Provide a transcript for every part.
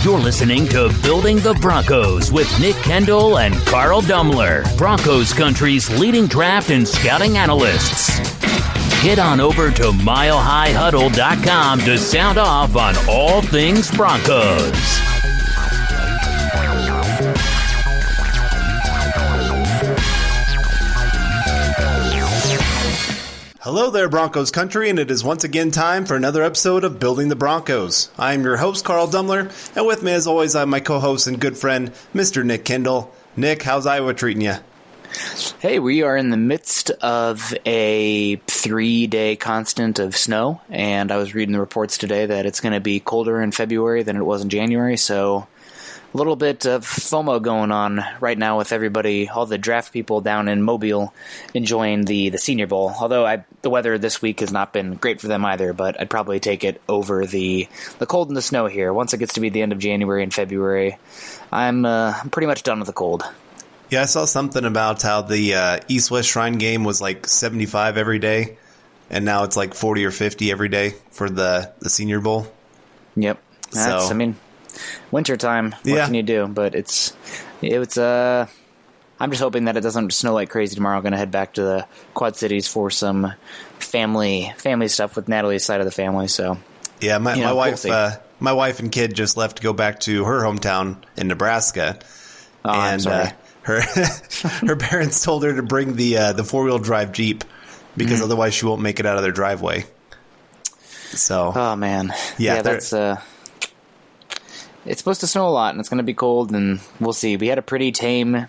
You're listening to Building the Broncos with Nick Kendell and Carl Dumler, Broncos Country's leading draft and scouting analysts. Head on over to milehighhuddle.com to sound off on all things Broncos. Hello there, Broncos Country, and it is once again time for another episode of Building the Broncos. I am your host, Carl Dumler, and with me, as always, I have my co-host and good friend, Mr. Nick Kendell. Nick, how's Iowa treating you? Hey, we are in the midst of a 3-day constant of snow, and I was reading the reports today that it's going to be colder in February than it was in January, so a little bit of FOMO going on right now with everybody, all the draft people down in Mobile enjoying the Senior Bowl. Although the weather this week has not been great for them either, but I'd probably take it over the cold and the snow here. Once it gets to be the end of January and February, I'm pretty much done with the cold. Yeah, I saw something about how the East-West Shrine game was like 75 every day, and now it's like 40 or 50 every day for the Senior Bowl. Yep. Wintertime, what can you do? But it's I'm just hoping that it doesn't snow like crazy tomorrow. I'm going to head back to the Quad Cities for some family stuff with Natalie's side of the family. So yeah, my wife and kid just left to go back to her hometown in Nebraska, and I'm sorry. Her parents told her to bring the 4-wheel drive Jeep because otherwise she won't make it out of their driveway. So oh man, yeah, that's it's supposed to snow a lot, and it's going to be cold, and we'll see. We had a pretty tame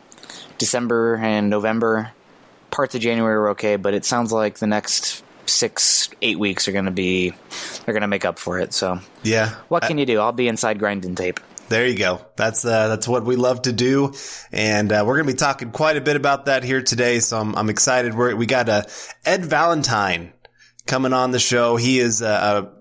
December and November. Parts of January were okay, but it sounds like the next 6-8 weeks are going to make up for it. So yeah, what can you do? I'll be inside grinding tape. There you go. That's what we love to do, and we're going to be talking quite a bit about that here today. So I'm excited. We got Ed Valentine coming on the show. He is a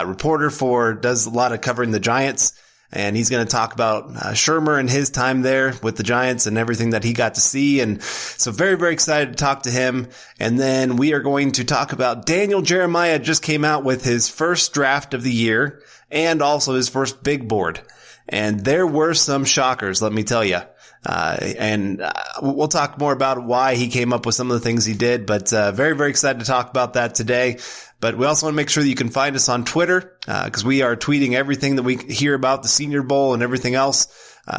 reporter does a lot of covering the Giants, and he's going to talk about Shurmur and his time there with the Giants and everything that he got to see. And so very, very excited to talk to him. And then we are going to talk about Daniel Jeremiah just came out with his first draft of the year and also his first big board. And there were some shockers, let me tell you. We'll talk more about why he came up with some of the things he did, but very, very excited to talk about that today. But we also want to make sure that you can find us on Twitter, because we are tweeting everything that we hear about the Senior Bowl and everything else.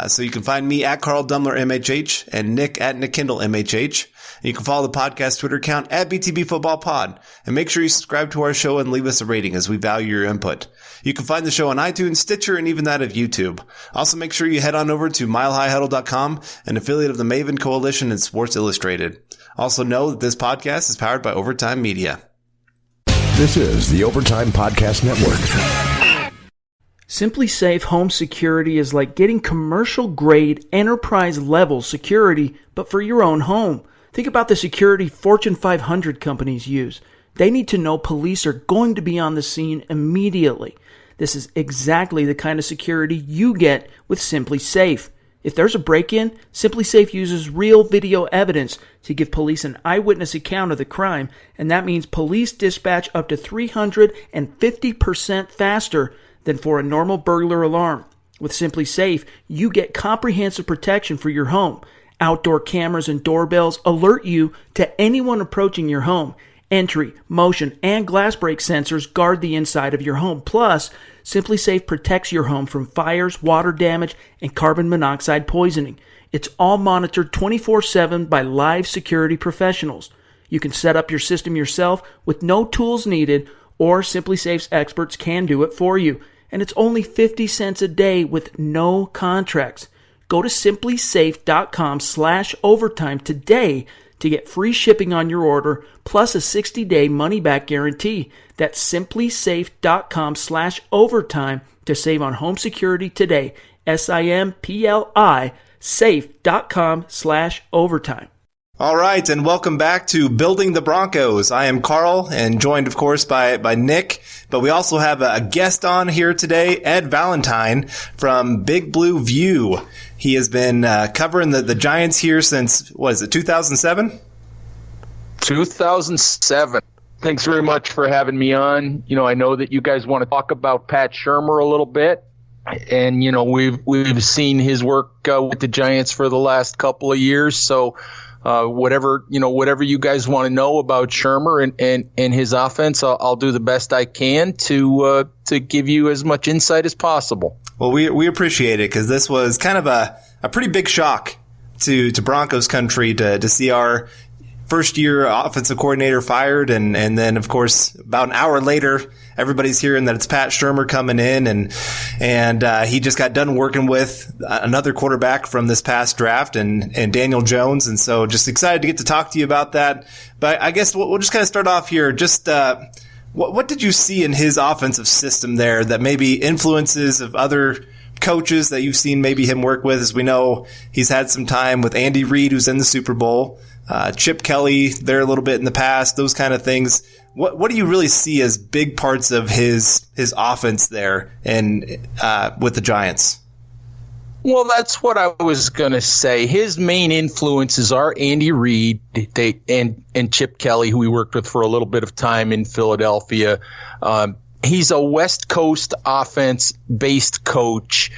So you can find me at Carl Dumler MHH and Nick at Nick Kendell MHH. And you can follow the podcast Twitter account at BTB Football Pod. And make sure you subscribe to our show and leave us a rating as we value your input. You can find the show on iTunes, Stitcher, and even that of YouTube. Also, make sure you head on over to milehighhuddle.com, an affiliate of the Maven Coalition and Sports Illustrated. Also know that this podcast is powered by Overtime Media. This is the Overtime Podcast Network. Simply Safe Home Security is like getting commercial-grade, enterprise-level security, but for your own home. Think about the security Fortune 500 companies use. They need to know police are going to be on the scene immediately. This is exactly the kind of security you get with Simply Safe. If there's a break-in, Simply Safe uses real video evidence to give police an eyewitness account of the crime, and that means police dispatch up to 350% faster than for a normal burglar alarm. With Simply Safe, you get comprehensive protection for your home. Outdoor cameras and doorbells alert you to anyone approaching your home. Entry, motion, and glass break sensors guard the inside of your home. Plus, Simply Safe protects your home from fires, water damage, and carbon monoxide poisoning. It's all monitored 24/7 by live security professionals. You can set up your system yourself with no tools needed, or Simply Safe's experts can do it for you. And it's only 50 cents a day with no contracts. Go to simplysafe.com/overtime today to get free shipping on your order, plus a 60-day money-back guarantee. That's simplysafe.com/overtime to save on home security today. SIMPLI, safe.com/overtime. All right, and welcome back to Building the Broncos. I am Carl, and joined, of course, by Nick. But we also have a guest on here today, Ed Valentine from Big Blue View. He has been covering the Giants here since, 2007? 2007. Thanks very much for having me on. You know, I know that you guys want to talk about Pat Shurmur a little bit. And, we've seen his work with the Giants for the last couple of years. So whatever you guys want to know about Shurmur and his offense, I'll do the best I can to give you as much insight as possible. Well, we appreciate it, because this was kind of a pretty big shock to Broncos country to see our first year offensive coordinator fired. And then, of course, about an hour later, everybody's hearing that it's Pat Shurmur coming in, and he just got done working with another quarterback from this past draft and Daniel Jones. And so just excited to get to talk to you about that. But I guess we'll just kind of start off here. Just, what did you see in his offensive system there that maybe influences of other coaches that you've seen maybe him work with? As we know, he's had some time with Andy Reid, who's in the Super Bowl. Chip Kelly there a little bit in the past, those kind of things. What do you really see as big parts of his offense there and with the Giants? Well, that's what I was going to say. His main influences are Andy Reid and Chip Kelly, who we worked with for a little bit of time in Philadelphia. He's a West Coast offense-based coach.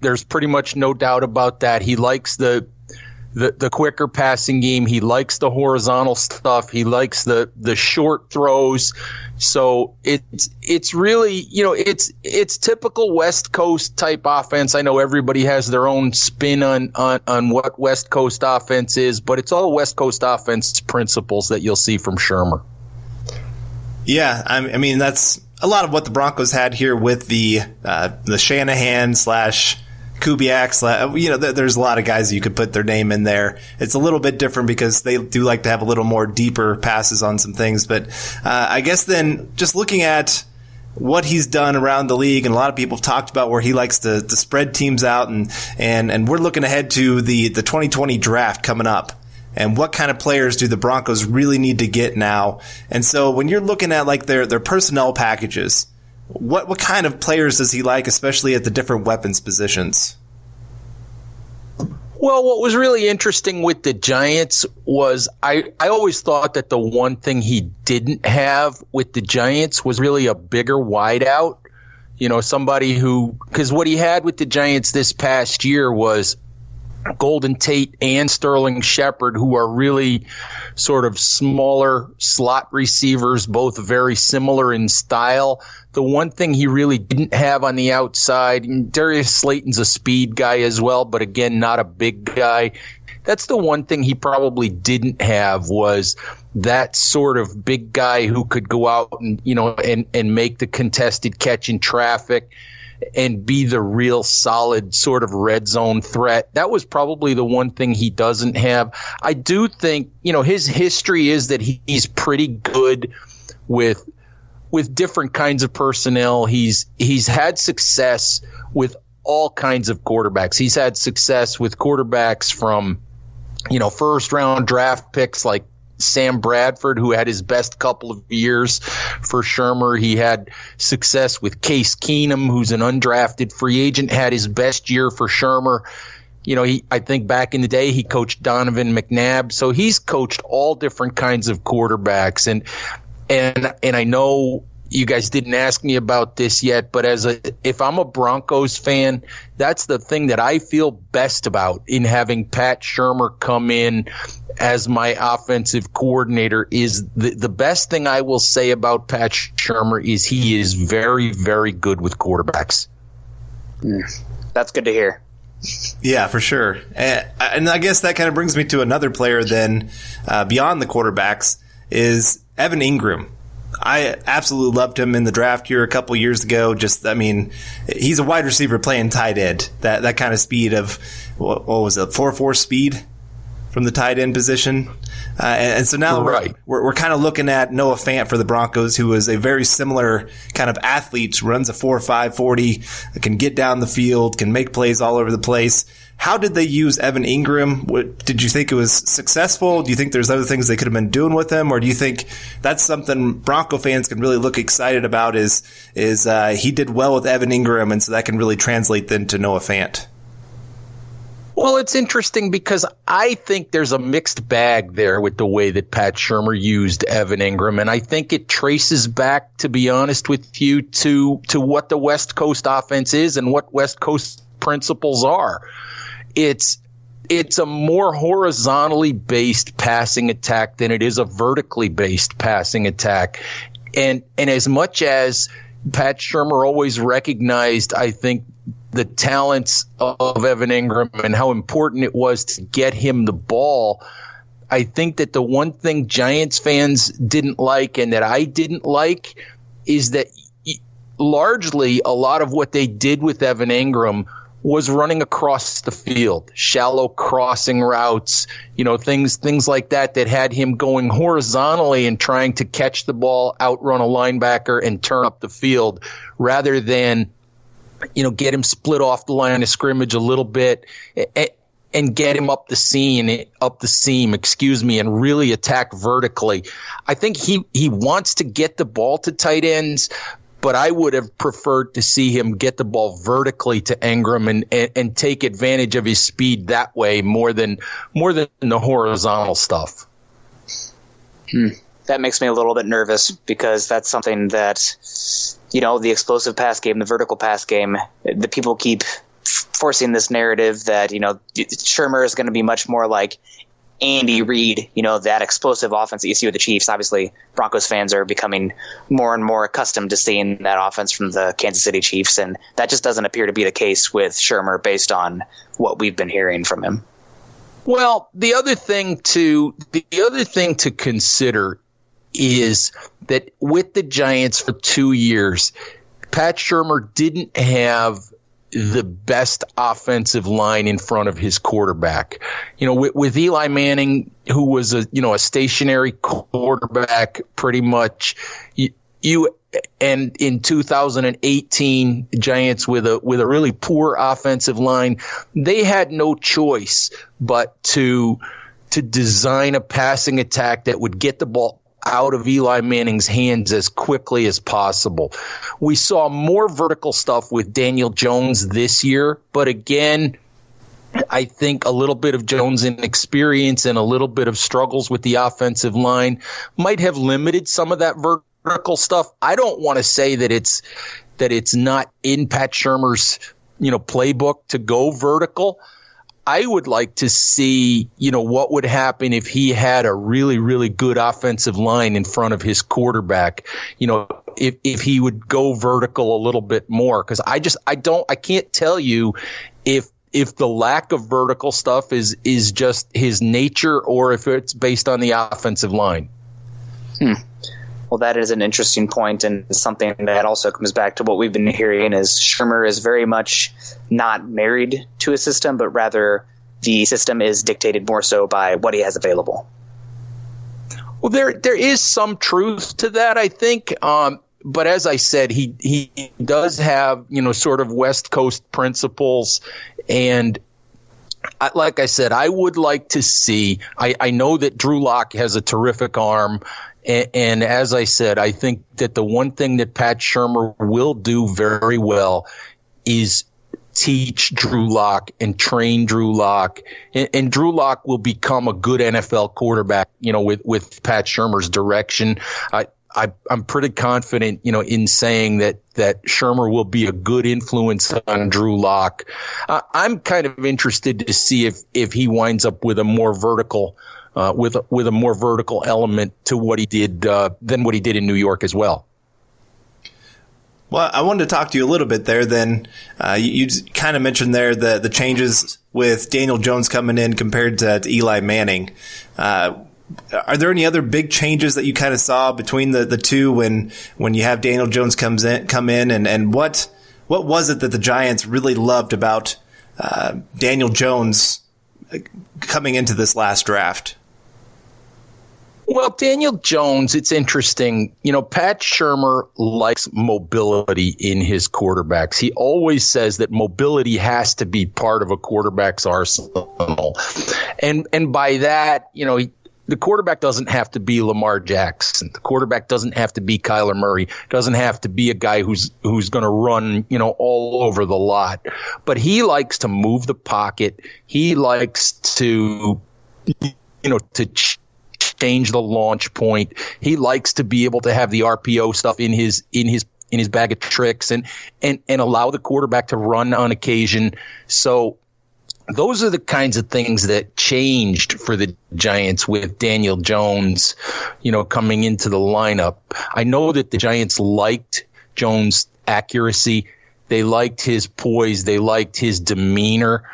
There's pretty much no doubt about that. He likes the quicker passing game. He likes the horizontal stuff. He likes the short throws. So it's really, it's typical West Coast type offense. I know everybody has their own spin on what West Coast offense is, but it's all West Coast offense principles that you'll see from Shurmur. Yeah, I mean, that's a lot of what the Broncos had here with the Shanahan / Kubiak, there's a lot of guys you could put their name in there. It's a little bit different because they do like to have a little more deeper passes on some things. But I guess then just looking at what he's done around the league, and a lot of people have talked about where he likes to spread teams out, and we're looking ahead to the 2020 draft coming up. And what kind of players do the Broncos really need to get now? And so when you're looking at like their personnel packages, what kind of players does he like, especially at the different weapons positions? Well, what was really interesting with the Giants was I always thought that the one thing he didn't have with the Giants was really a bigger wideout. Somebody who, because what he had with the Giants this past year was Golden Tate and Sterling Shepard, who are really sort of smaller slot receivers, both very similar in style. The one thing he really didn't have on the outside, Darius Slayton's a speed guy as well, but again, not a big guy. That's the one thing he probably didn't have, was that sort of big guy who could go out and, and make the contested catch in traffic and be the real solid sort of red zone threat. That was probably the one thing he doesn't have. I do think, his history is that he's pretty good with different kinds of personnel. He's had success with all kinds of quarterbacks. He's had success with quarterbacks from, first round draft picks like Sam Bradford, who had his best couple of years for Shurmur. He had success with Case Keenum, who's an undrafted free agent, had his best year for Shurmur. I think back in the day he coached Donovan McNabb. So he's coached all different kinds of quarterbacks. And I know you guys didn't ask me about this yet, but if I'm a Broncos fan, that's the thing that I feel best about in having Pat Shurmur come in as my offensive coordinator. Is the best thing I will say about Pat Shurmur is he is very, very good with quarterbacks. That's good to hear. Yeah, for sure. And I guess that kind of brings me to another player then beyond the quarterbacks is Evan Ingram. I absolutely loved him in the draft here a couple years ago. He's a wide receiver playing tight end. That kind of speed of, what was it, 4.4 speed from the tight end position. And so now we're kind of looking at Noah Fant for the Broncos, who is a very similar kind of athlete, runs a 4.5 40, can get down the field, can make plays all over the place. How did they use Evan Ingram? Did you think it was successful? Do you think there's other things they could have been doing with him? Or do you think that's something Bronco fans can really look excited about is he did well with Evan Ingram, and so that can really translate then to Noah Fant? Well, it's interesting because I think there's a mixed bag there with the way that Pat Shurmur used Evan Ingram. And I think it traces back, to be honest with you, to what the West Coast offense is and what West Coast principles are. It's a more horizontally based passing attack than it is a vertically based passing attack. And as much as Pat Shurmur always recognized, I think, the talents of Evan Ingram and how important it was to get him the ball, I think that the one thing Giants fans didn't like and that I didn't like is that largely a lot of what they did with Evan Ingram was running across the field, shallow crossing routes, things like that had him going horizontally and trying to catch the ball, outrun a linebacker, and turn up the field rather than get him split off the line of scrimmage a little bit and get him up the seam, and really attack vertically. I think he wants to get the ball to tight ends, but I would have preferred to see him get the ball vertically to Ingram and take advantage of his speed that way more than the horizontal stuff. That makes me a little bit nervous because that's something that, the explosive pass game, the vertical pass game, the people keep forcing this narrative that, Shurmur is going to be much more like Andy Reid, that explosive offense that you see with the Chiefs. Obviously, Broncos fans are becoming more and more accustomed to seeing that offense from the Kansas City Chiefs, and that just doesn't appear to be the case with Shurmur based on what we've been hearing from him. Well, the other thing to consider is that with the Giants for 2 years, Pat Shurmur didn't have the best offensive line in front of his quarterback. With Eli Manning, who was a stationary quarterback pretty much, and in 2018, Giants with a really poor offensive line, they had no choice but to design a passing attack that would get the ball out of Eli Manning's hands as quickly as possible. We saw more vertical stuff with Daniel Jones this year, but again, I think a little bit of Jones' inexperience and a little bit of struggles with the offensive line might have limited some of that vertical stuff. I don't want to say that it's not in Pat Shurmur's playbook to go vertical. I would like to see, what would happen if he had a really, really good offensive line in front of his quarterback, if he would go vertical a little bit more. Cause I can't tell you if the lack of vertical stuff is just his nature or if it's based on the offensive line. Well, that is an interesting point, and something that also comes back to what we've been hearing is Shurmur is very much not married to a system, but rather the system is dictated more so by what he has available. Well, there is some truth to that, I think. But as I said, he does have, sort of West Coast principles. And like I said, I would like to see, I know that Drew Lock has a terrific arm. And as I said, I think that the one thing that Pat Shurmur will do very well is teach Drew Lock and train Drew Lock. And Drew Lock will become a good NFL quarterback, with Pat Shurmur's direction. I'm pretty confident, in saying that Shurmur will be a good influence on Drew Lock. I'm kind of interested to see if he winds up with a more vertical with a more vertical element to what he did than what he did in New York as well. Well, I wanted to talk to you a little bit there. Then you kind of mentioned there the changes with Daniel Jones coming in compared to Eli Manning. Are there any other big changes that you kind of saw between the two when you have Daniel Jones come in and what was it that the Giants really loved about Daniel Jones coming into this last draft? Well, Daniel Jones, it's interesting. Pat Shurmur likes mobility in his quarterbacks. He always says that mobility has to be part of a quarterback's arsenal. And by that, the quarterback doesn't have to be Lamar Jackson. The quarterback doesn't have to be Kyler Murray. Doesn't have to be a guy who's going to run, all over the lot. But he likes to move the pocket. He likes to, to change the launch point. He likes to be able to have the RPO stuff in his bag of tricks and allow the quarterback to run on occasion. So those are the kinds of things that changed for the Giants with Daniel Jones, coming into the lineup. I know that the Giants liked Jones' accuracy. They liked his poise. They liked his demeanor.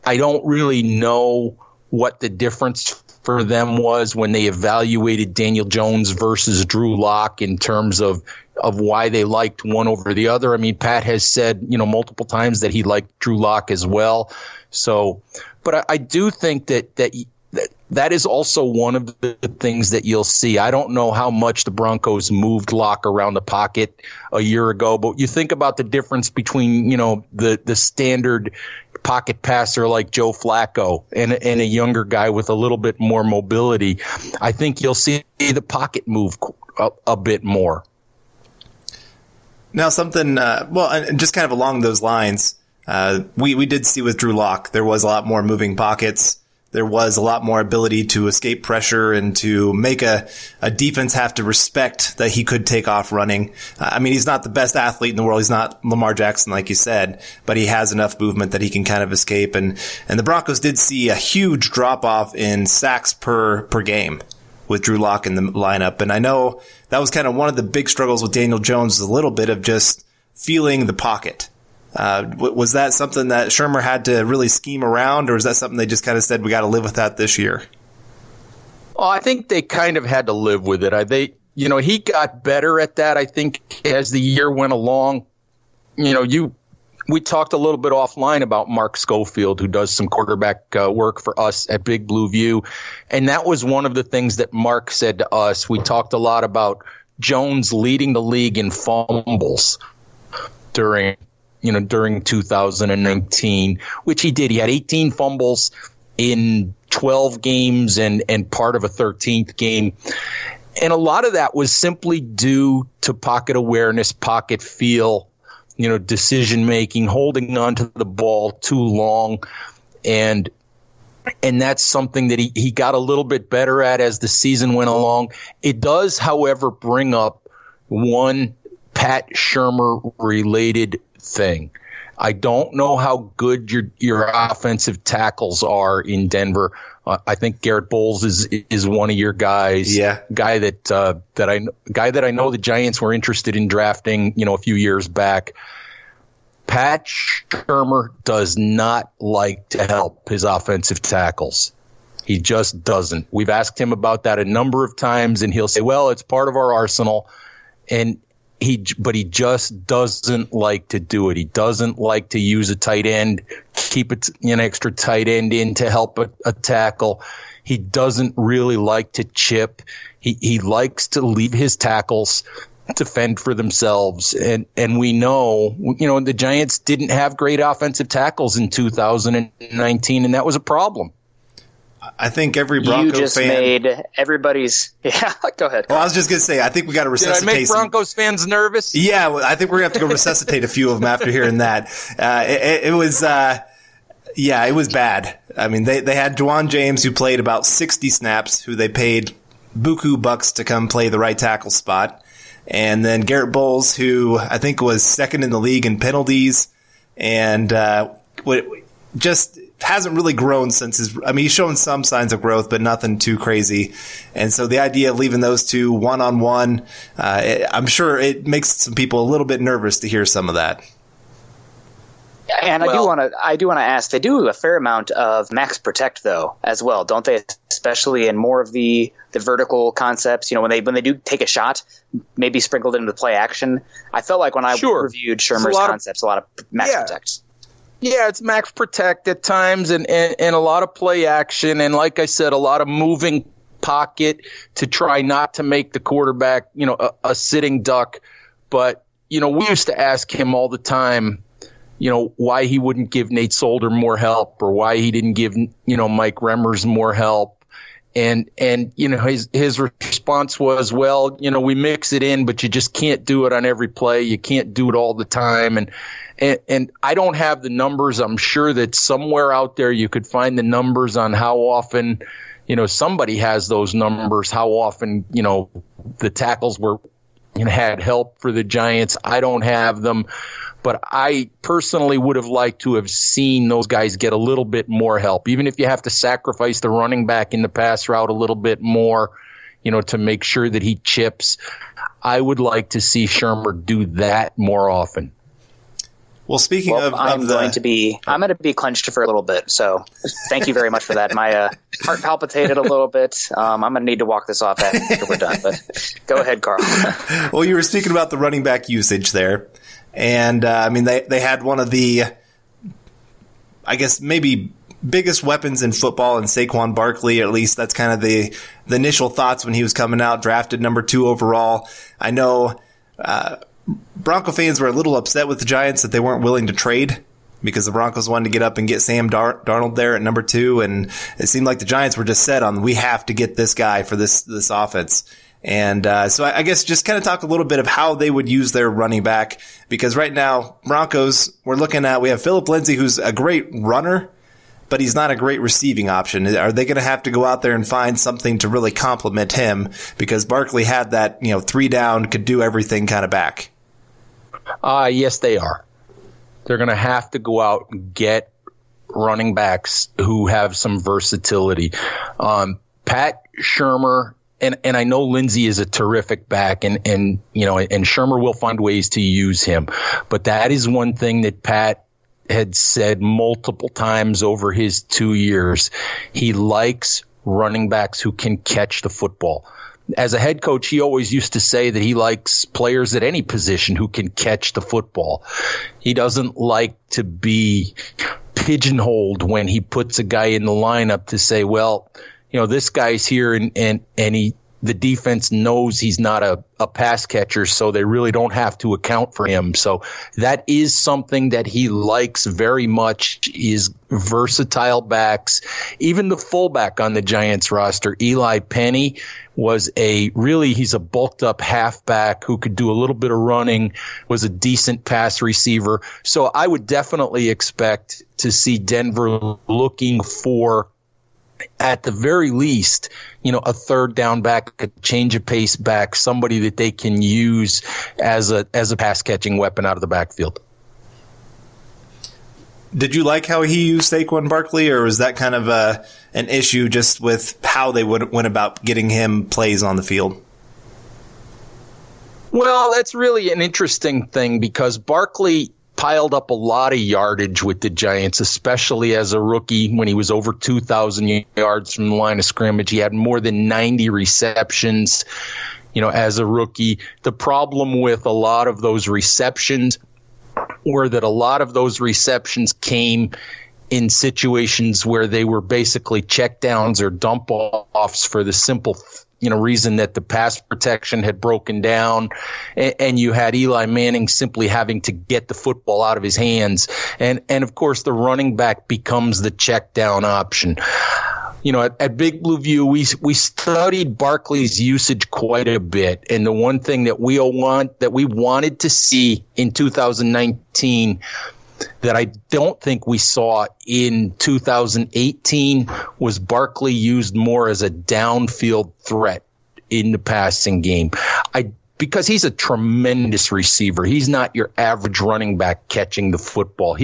I don't really know what the difference for them was when they evaluated Daniel Jones versus Drew Lock in terms of why they liked one over the other. I mean, Pat has said, multiple times that he liked Drew Lock as well. So, but I do think that is also one of the things that you'll see. I don't know how much the Broncos moved Lock around the pocket a year ago, but you think about the difference between, the standard pocket passer like Joe Flacco and a younger guy with a little bit more mobility. I think you'll see the pocket move a bit more. Now something, and just kind of along those lines, we did see with Drew Lock, there was a lot more moving pockets. There was a lot more ability to escape pressure and to make a defense have to respect that he could take off running. I mean, he's not the best athlete in the world. He's not Lamar Jackson, like you said, but he has enough movement that he can kind of escape. And the Broncos did see a huge drop off in sacks per game with Drew Lock in the lineup. And I know that was kind of one of the big struggles with Daniel Jones, a little bit of just feeling the pocket. Was that something that Shurmur had to really scheme around, or is that something they just kind of said, we got to live with that this year? Well, I think they kind of had to live with it. He got better at that, I think, as the year went along. We talked a little bit offline about Mark Schofield, who does some quarterback work for us at Big Blue View. And that was one of the things that Mark said to us. We talked a lot about Jones leading the league in fumbles during 2019, which he did. He had 18 fumbles in 12 games and part of a 13th game. And a lot of that was simply due to pocket awareness, pocket feel, decision making, holding on to the ball too long. And that's something that he got a little bit better at as the season went along. It does, however, bring up one Pat Shurmur related thing. I don't know how good your offensive tackles are in Denver. I think Garrett Bowles is one of your guys. Yeah, guy that I know the Giants were interested in drafting, a few years back. Pat Shurmur does not like to help his offensive tackles. He just doesn't. We've asked him about that a number of times, and he'll say, "Well, it's part of our arsenal," but he just doesn't like to do it. He doesn't like to use a tight end, keep an extra tight end in to help a tackle. He doesn't really like to chip. He likes to leave his tackles to fend for themselves. And we know, the Giants didn't have great offensive tackles in 2019, and that was a problem. I think every Bronco fan... You just made everybody's... Yeah, go ahead. Well, I was just going to say, I think we got to resuscitate... Did I make Broncos fans nervous? Yeah, well, I think we're going to have to go resuscitate a few of them after hearing that. It was bad. I mean, they had Juwan James, who played about 60 snaps, who they paid buku bucks to come play the right tackle spot. And then Garrett Bowles, who I think was second in the league in penalties, and just hasn't really grown since he's shown some signs of growth, but nothing too crazy. And so the idea of leaving those two one-on-one, I'm sure it makes some people a little bit nervous to hear some of that. And I do want to ask, they do a fair amount of max protect though as well, don't they? Especially in more of the vertical concepts, when they do take a shot, maybe sprinkled into the play action. I felt like when I reviewed Shurmur's concepts, a lot of max protect. Yeah, it's max protect at times and a lot of play action. And like I said, a lot of moving pocket to try not to make the quarterback, a sitting duck. But, we used to ask him all the time, why he wouldn't give Nate Solder more help or why he didn't give, Mike Remmers more help. And his response was, well, we mix it in, but you just can't do it on every play. You can't do it all the time. And I don't have the numbers. I'm sure that somewhere out there you could find the numbers on how often, somebody has those numbers, how often, the tackles had help for the Giants. I don't have them. But I personally would have liked to have seen those guys get a little bit more help, even if you have to sacrifice the running back in the pass route a little bit more, to make sure that he chips. I would like to see Shurmur do that more often. Well, speaking of I'm going to be clenched for a little bit. So thank you very much for that. My heart palpitated a little bit. I'm going to need to walk this off after we're done. But go ahead, Carl. Well, you were speaking about the running back usage there. And, they had one of the, I guess, maybe biggest weapons in football in Saquon Barkley. At least that's kind of the initial thoughts when he was coming out, drafted number 2 overall. I know Bronco fans were a little upset with the Giants that they weren't willing to trade because the Broncos wanted to get up and get Sam Darnold there at number 2. And it seemed like the Giants were just set on, we have to get this guy for this offense. And so I guess just kind of talk a little bit of how they would use their running back, because right now, Broncos, we have Phillip Lindsay, who's a great runner, but he's not a great receiving option. Are they going to have to go out there and find something to really complement him? Because Barkley had that, 3 down, could do everything kind of back. Yes, they are. They're going to have to go out and get running backs who have some versatility. Pat Shurmur. And I know Lindsey is a terrific back, and Shurmur will find ways to use him. But that is one thing that Pat had said multiple times over his 2 years. He likes running backs who can catch the football. As a head coach, he always used to say that he likes players at any position who can catch the football. He doesn't like to be pigeonholed when he puts a guy in the lineup to say, well, this guy's here and the defense knows he's not a pass catcher, so they really don't have to account for him. So that is something that he likes very much, is versatile backs. Even the fullback on the Giants roster, Eli Penny, he's a bulked up halfback who could do a little bit of running, was a decent pass receiver. So I would definitely expect to see Denver looking for, at the very least, a third down back, a change of pace back, somebody that they can use as a pass catching weapon out of the backfield. Did you like how he used Saquon Barkley, or was that kind of an issue just with how they went about getting him plays on the field? Well, that's really an interesting thing because Barkley piled up a lot of yardage with the Giants, especially as a rookie when he was over 2,000 yards from the line of scrimmage. He had more than 90 receptions, as a rookie. The problem with a lot of those receptions were that a lot of those receptions came in situations where they were basically checkdowns or dump offs for the simple reason that the pass protection had broken down, and you had Eli Manning simply having to get the football out of his hands. And of course, the running back becomes the check down option. At Big Blue View, we studied Barkley's usage quite a bit. And the one thing that we wanted to see in 2019 that I don't think we saw in 2018 was Barkley used more as a downfield threat in the passing game. Because he's a tremendous receiver. He's not your average running back catching the football.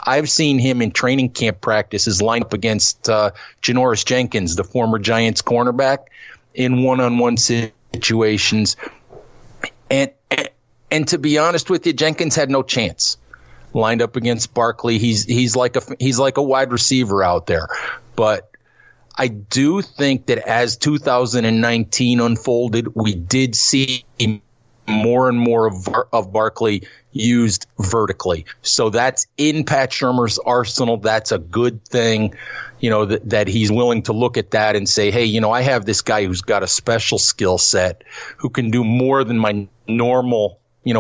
I've seen him in training camp practices line up against Janoris Jenkins, the former Giants cornerback, in one-on-one situations. And to be honest with you, Jenkins had no chance. Lined up against Barkley, he's like a wide receiver out there. But I do think that as 2019 unfolded, we did see more and more of Barkley used vertically. So that's in Pat Shurmur's arsenal. That's a good thing, that he's willing to look at that and say, hey, I have this guy who's got a special skill set who can do more than my normal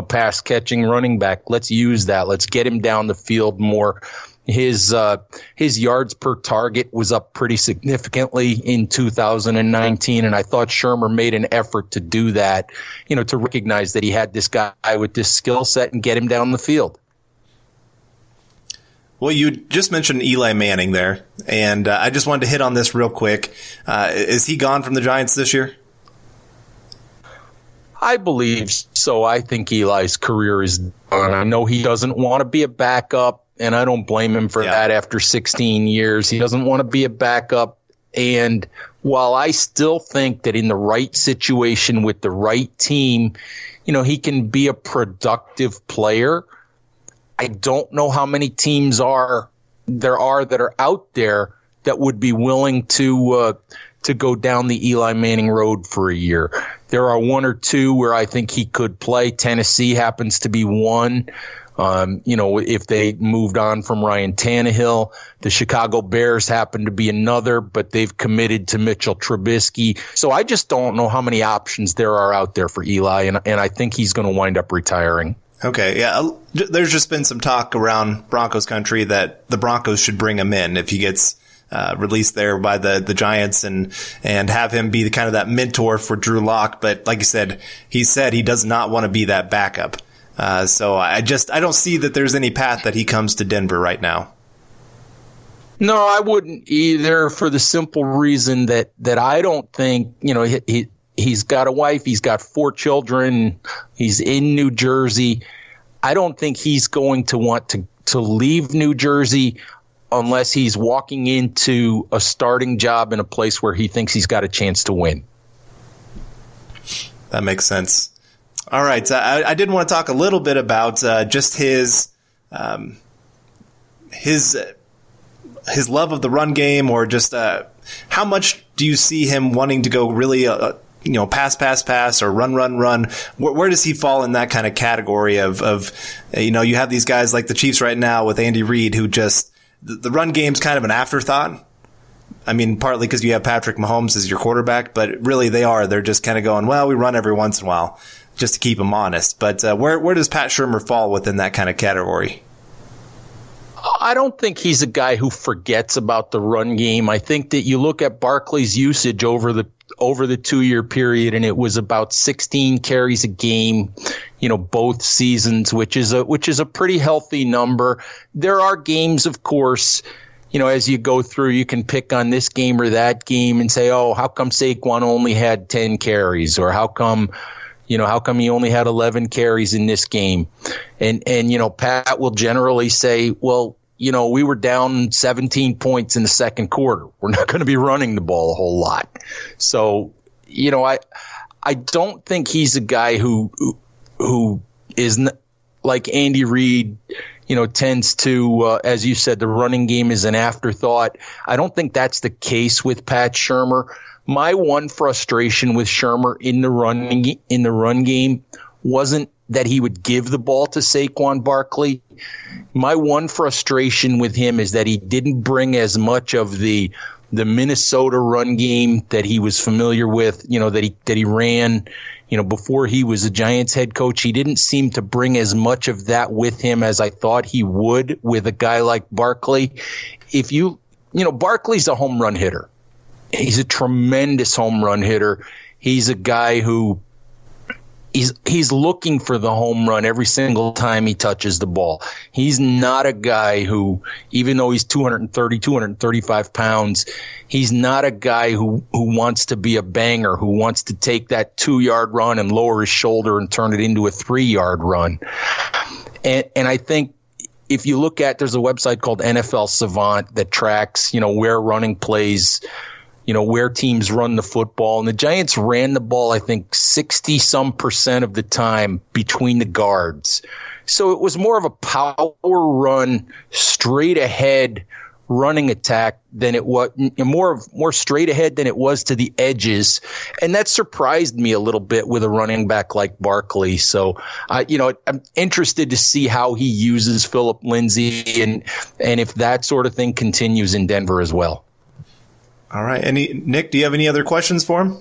pass catching running back. Let's use that. Let's get him down the field more. His yards per target was up pretty significantly in 2019, and I thought Shurmur made an effort to do that, to recognize that he had this guy with this skill set and get him down the field. Well, you just mentioned Eli Manning there, and I just wanted to hit on this real quick. Is he gone from the Giants this year? I believe so. I think Eli's career is done. I know he doesn't want to be a backup, and I don't blame him for that after 16 years. He doesn't want to be a backup. And while I still think that in the right situation with the right team, he can be a productive player, I don't know how many teams there are that are out there that would be willing to go down the Eli Manning road for a year. There are one or two where I think he could play. Tennessee happens to be one. If they moved on from Ryan Tannehill, the Chicago Bears happen to be another, but they've committed to Mitchell Trubisky. So I just don't know how many options there are out there for Eli, and I think he's going to wind up retiring. Okay, yeah. There's just been some talk around Broncos country that the Broncos should bring him in if he gets released there by the Giants and have him be the kind of that mentor for Drew Lock. But like you said he does not want to be that backup. So I don't see that there's any path that he comes to Denver right now. No, I wouldn't either, for the simple reason that I don't think, he's got a wife, he's got 4 children, he's in New Jersey. I don't think he's going to want to leave New Jersey unless he's walking into a starting job in a place where he thinks he's got a chance to win. That makes sense. All right. I did want to talk a little bit about just his love of the run game, or just how much do you see him wanting to go really pass, or run. Where does he fall in that kind of category of you have these guys like the Chiefs right now with Andy Reid, who just, the run game's kind of an afterthought. I mean, partly because you have Patrick Mahomes as your quarterback, but really they're just kind of going, well, we run every once in a while just to keep them honest. But where does Pat Shurmur fall within that kind of category? I don't think he's a guy who forgets about the run game. I think that you look at Barkley's usage over the 2-year period, and it was about 16 carries a game, both seasons, which is a pretty healthy number. There are games, of course, as you go through, you can pick on this game or that game and say, oh, how come Saquon only had 10 carries, or how come he only had 11 carries in this game? And Pat will generally say, well, we were down 17 points in the second quarter. We're not going to be running the ball a whole lot. So, I don't think he's a guy who is like Andy Reid, tends to, as you said, the running game is an afterthought. I don't think that's the case with Pat Shurmur. My one frustration with Shurmur in the run game wasn't that he would give the ball to Saquon Barkley. My one frustration with him is that he didn't bring as much of the Minnesota run game that he was familiar with, that he ran, before he was a Giants head coach. He didn't seem to bring as much of that with him as I thought he would with a guy like Barkley. Barkley's a home run hitter. He's a tremendous home run hitter. He's a guy who he's looking for the home run every single time he touches the ball. He's not a guy who, even though he's 235 pounds, he's not a guy who wants to be a banger, who wants to take that 2-yard run and lower his shoulder and turn it into a 3-yard run. And I think if you look at, there's a website called NFL Savant that tracks, where running plays, where teams run the football. And the Giants ran the ball, I think, 60-some% of the time between the guards. So it was more of a power run, straight ahead running attack than it was, more straight ahead than it was to the edges. And that surprised me a little bit with a running back like Barkley. So, I'm interested to see how he uses Phillip Lindsay and if that sort of thing continues in Denver as well. All right. Nick, do you have any other questions for him?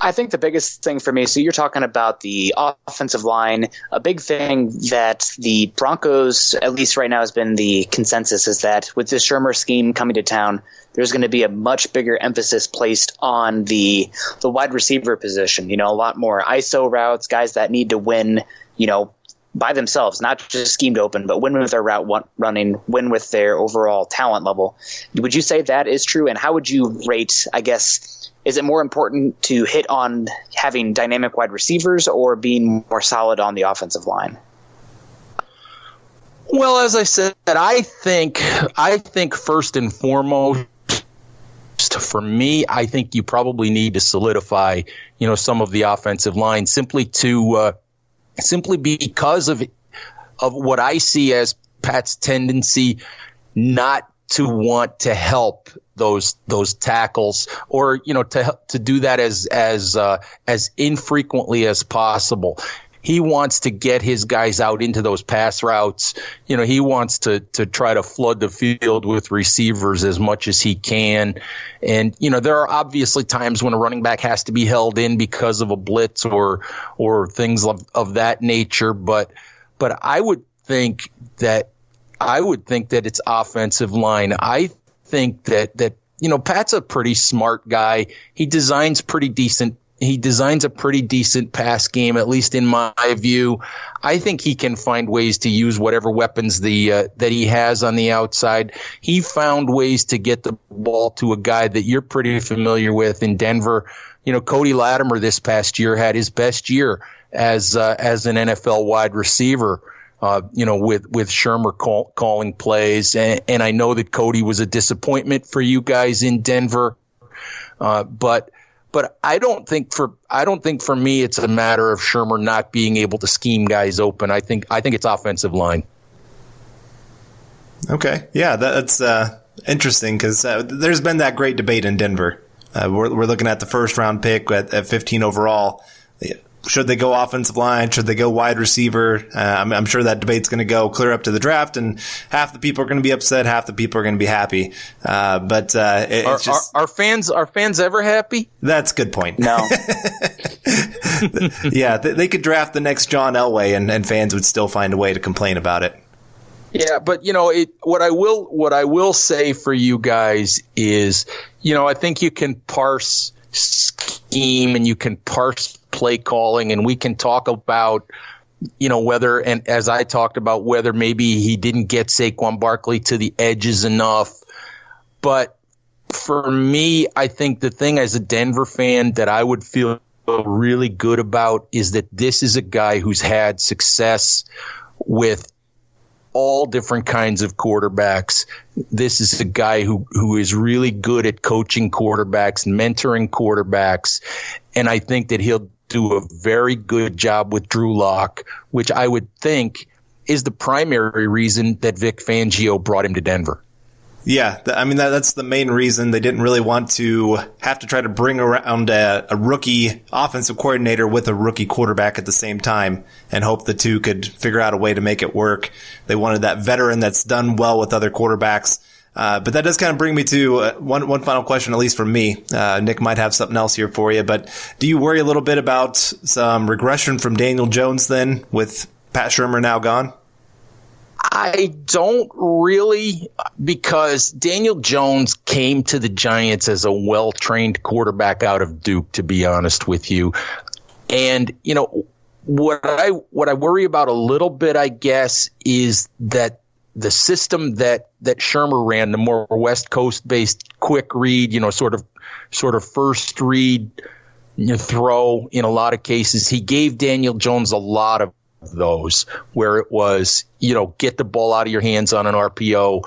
I think the biggest thing for me, so you're talking about the offensive line. A big thing that the Broncos, at least right now, has been the consensus is that with this Shurmur scheme coming to town, there's going to be a much bigger emphasis placed on the wide receiver position. A lot more ISO routes, guys that need to win, by themselves, not just schemed open, but win with their route running, win with their overall talent level. Would you say that is true? And how would you rate, I guess, is it more important to hit on having dynamic wide receivers or being more solid on the offensive line? Well, as I said, I think first and foremost, for me, I think you probably need to solidify, some of the offensive line simply because of what I see as Pat's tendency not to want to help those tackles, or to do that as infrequently as possible. He wants to get his guys out into those pass routes. He wants to try to flood the field with receivers as much as he can. And there are obviously times when a running back has to be held in because of a blitz or things of that nature. But I would think that it's offensive line. I think that Pat's a pretty smart guy. He designs a pretty decent pass game, at least in my view. I think he can find ways to use whatever weapons that he has on the outside. He found ways to get the ball to a guy that you're pretty familiar with in Denver. Cody Latimer this past year had his best year as an NFL wide receiver. With Shurmur calling plays, and I know that Cody was a disappointment for you guys in Denver, but I don't think for me it's a matter of Shurmur not being able to scheme guys open. I think it's offensive line. Okay, yeah, that's interesting because there's been that great debate in Denver. We're looking at the first round pick at 15 overall. Should they go offensive line? Should they go wide receiver? I'm sure that debate's going to go clear up to the draft, and half the people are going to be upset, half the people are going to be happy. It's just, are fans ever happy? That's a good point. No. Yeah, they could draft the next John Elway, and fans would still find a way to complain about it. Yeah, but what I will say for you guys is, I think you can parse scheme and you can parse play calling, and we can talk about, whether, and as I talked about, whether maybe he didn't get Saquon Barkley to the edges enough. But for me, I think the thing as a Denver fan that I would feel really good about is that this is a guy who's had success with all different kinds of quarterbacks. This is a guy who is really good at coaching quarterbacks, mentoring quarterbacks, and I think that he'll do a very good job with Drew Lock, which I would think is the primary reason that Vic Fangio brought him to Denver. Yeah, that's the main reason. They didn't really want to have to try to bring around a rookie offensive coordinator with a rookie quarterback at the same time and hope the two could figure out a way to make it work. They wanted that veteran that's done well with other quarterbacks. But that does kind of bring me to one final question, at least from me. Nick might have something else here for you, but do you worry a little bit about some regression from Daniel Jones then with Pat Shurmur now gone? I don't really, because Daniel Jones came to the Giants as a well-trained quarterback out of Duke, to be honest with you. And, what I worry about a little bit, I guess, is that the system that Shurmur ran, the more West Coast-based quick read, sort of first read throw in a lot of cases, he gave Daniel Jones a lot of those where it was, get the ball out of your hands on an RPO,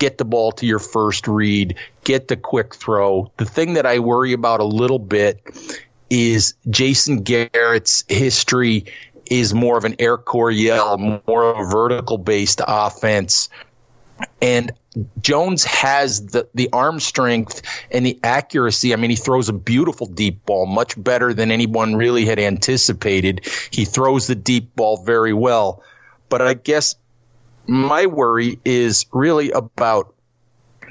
get the ball to your first read, get the quick throw. The thing that I worry about a little bit is Jason Garrett's history is more of an Air Coryell, more of a vertical based offense. And Jones has the arm strength and the accuracy. I mean, he throws a beautiful deep ball, much better than anyone really had anticipated. He throws the deep ball very well. But I guess my worry is really about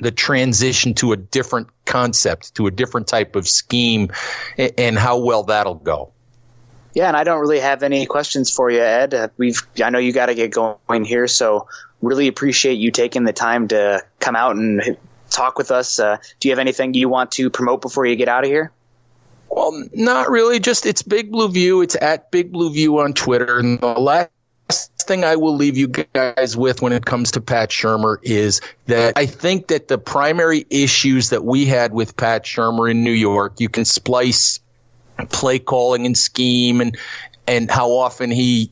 the transition to a different concept, to a different type of scheme, and how well that'll go. Yeah, and I don't really have any questions for you, Ed. I know you got to get going here, so really appreciate you taking the time to come out and talk with us. Do you have anything you want to promote before you get out of here? Well, not really. Just it's Big Blue View. It's at Big Blue View on Twitter. And the last thing I will leave you guys with when it comes to Pat Shurmur is that I think that the primary issues that we had with Pat Shurmur in New York, you can splice play calling and scheme and how often he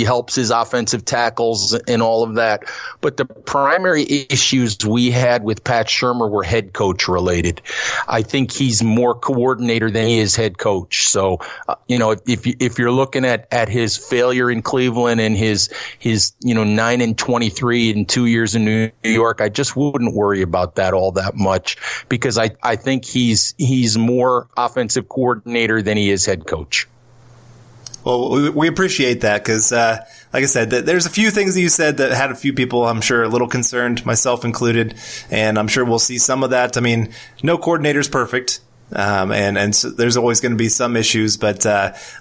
helps his offensive tackles and all of that. But the primary issues we had with Pat Shurmur were head coach related. I think he's more coordinator than he is head coach. So, if you're looking at his failure in Cleveland and his 9-23 in 2 years in New York, I just wouldn't worry about that all that much, because I think he's more offensive coordinator than he is head coach. Well, we appreciate that because, like I said, there's a few things that you said that had a few people, I'm sure, a little concerned, myself included, and I'm sure we'll see some of that. I mean, no coordinator's perfect, and so there's always going to be some issues, but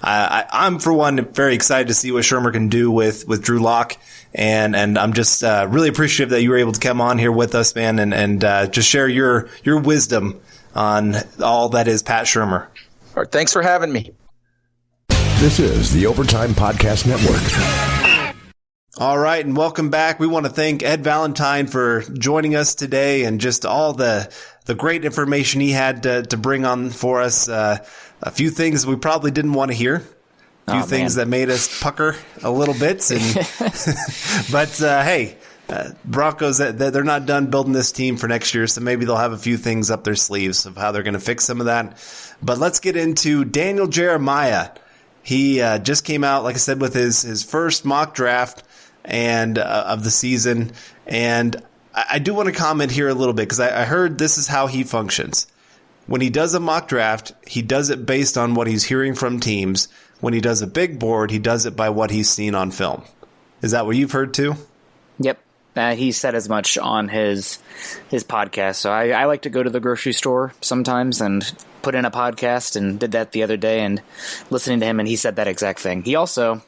I'm, for one, very excited to see what Shurmur can do with Drew Lock, and I'm just really appreciative that you were able to come on here with us, man, and just share your wisdom on all that is Pat Shurmur. All right, thanks for having me. This is the Overtime Podcast Network. All right, and welcome back. We want to thank Ed Valentine for joining us today and just all the great information he had to bring on for us. A few things we probably didn't want to hear. A few things that made us pucker a little bit. But hey, Broncos, they're not done building this team for next year, so maybe they'll have a few things up their sleeves of how they're going to fix some of that. But let's get into Daniel Jeremiah. He just came out, like I said, with his first mock draft and of the season. And I do want to comment here a little bit because I heard this is how he functions. When he does a mock draft, he does it based on what he's hearing from teams. When he does a big board, he does it by what he's seen on film. Is that what you've heard too? Yep. He said as much on his podcast. So I like to go to the grocery store sometimes and put in a podcast, and did that the other day, and listening to him, and he said that exact thing. He also,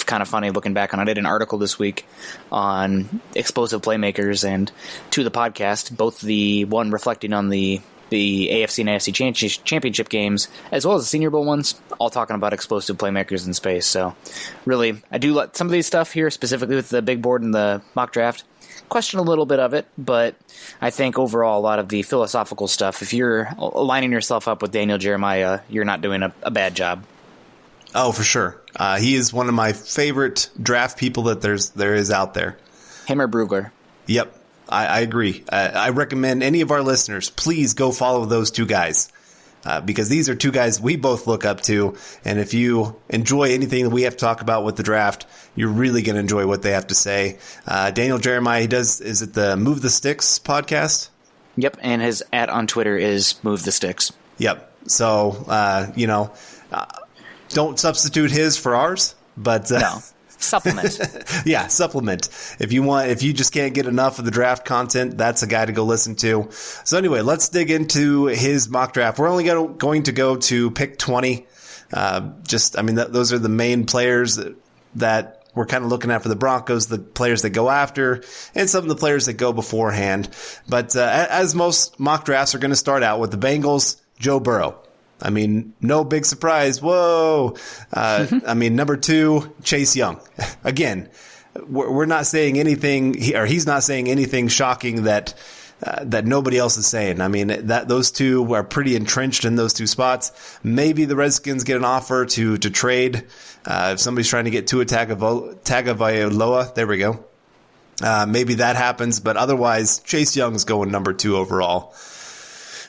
kind of funny looking back on it, I did an article this week on explosive playmakers, and to the podcast, both the one reflecting on the AFC and AFC championship games, as well as the Senior Bowl ones, all talking about explosive playmakers in space. So really, I do let some of these stuff here, specifically with the big board and the mock draft, question a little bit of it, but I think overall a lot of the philosophical stuff, if you're aligning yourself up with Daniel Jeremiah, you're not doing a bad job. Oh, for sure. He is one of my favorite draft people that there is out there. Him or Brugler? Yep, I agree. I recommend any of our listeners, please go follow those two guys. Because these are two guys we both look up to, and if you enjoy anything that we have to talk about with the draft, you're really going to enjoy what they have to say. Daniel Jeremiah, is it the Move the Sticks podcast? Yep, and his @ on Twitter is Move the Sticks. Yep. So, don't substitute his for ours, but no. Supplement. Yeah, supplement. If you just can't get enough of the draft content, that's a guy to go listen to. So anyway, let's dig into his mock draft. We're only going to go to pick 20. Those are the main players that we're kind of looking at for the Broncos, the players that go after, and some of the players that go beforehand. But as most mock drafts are going to start out with the Bengals, Joe Burrow. I mean, no big surprise. Whoa. Number 2, Chase Young. Again, we're not saying anything, he's not saying anything shocking that nobody else is saying. I mean, those two are pretty entrenched in those two spots. Maybe the Redskins get an offer to trade. If somebody's trying to get Tua Tagovailoa, there we go. Maybe that happens, but otherwise, Chase Young's going number 2 overall.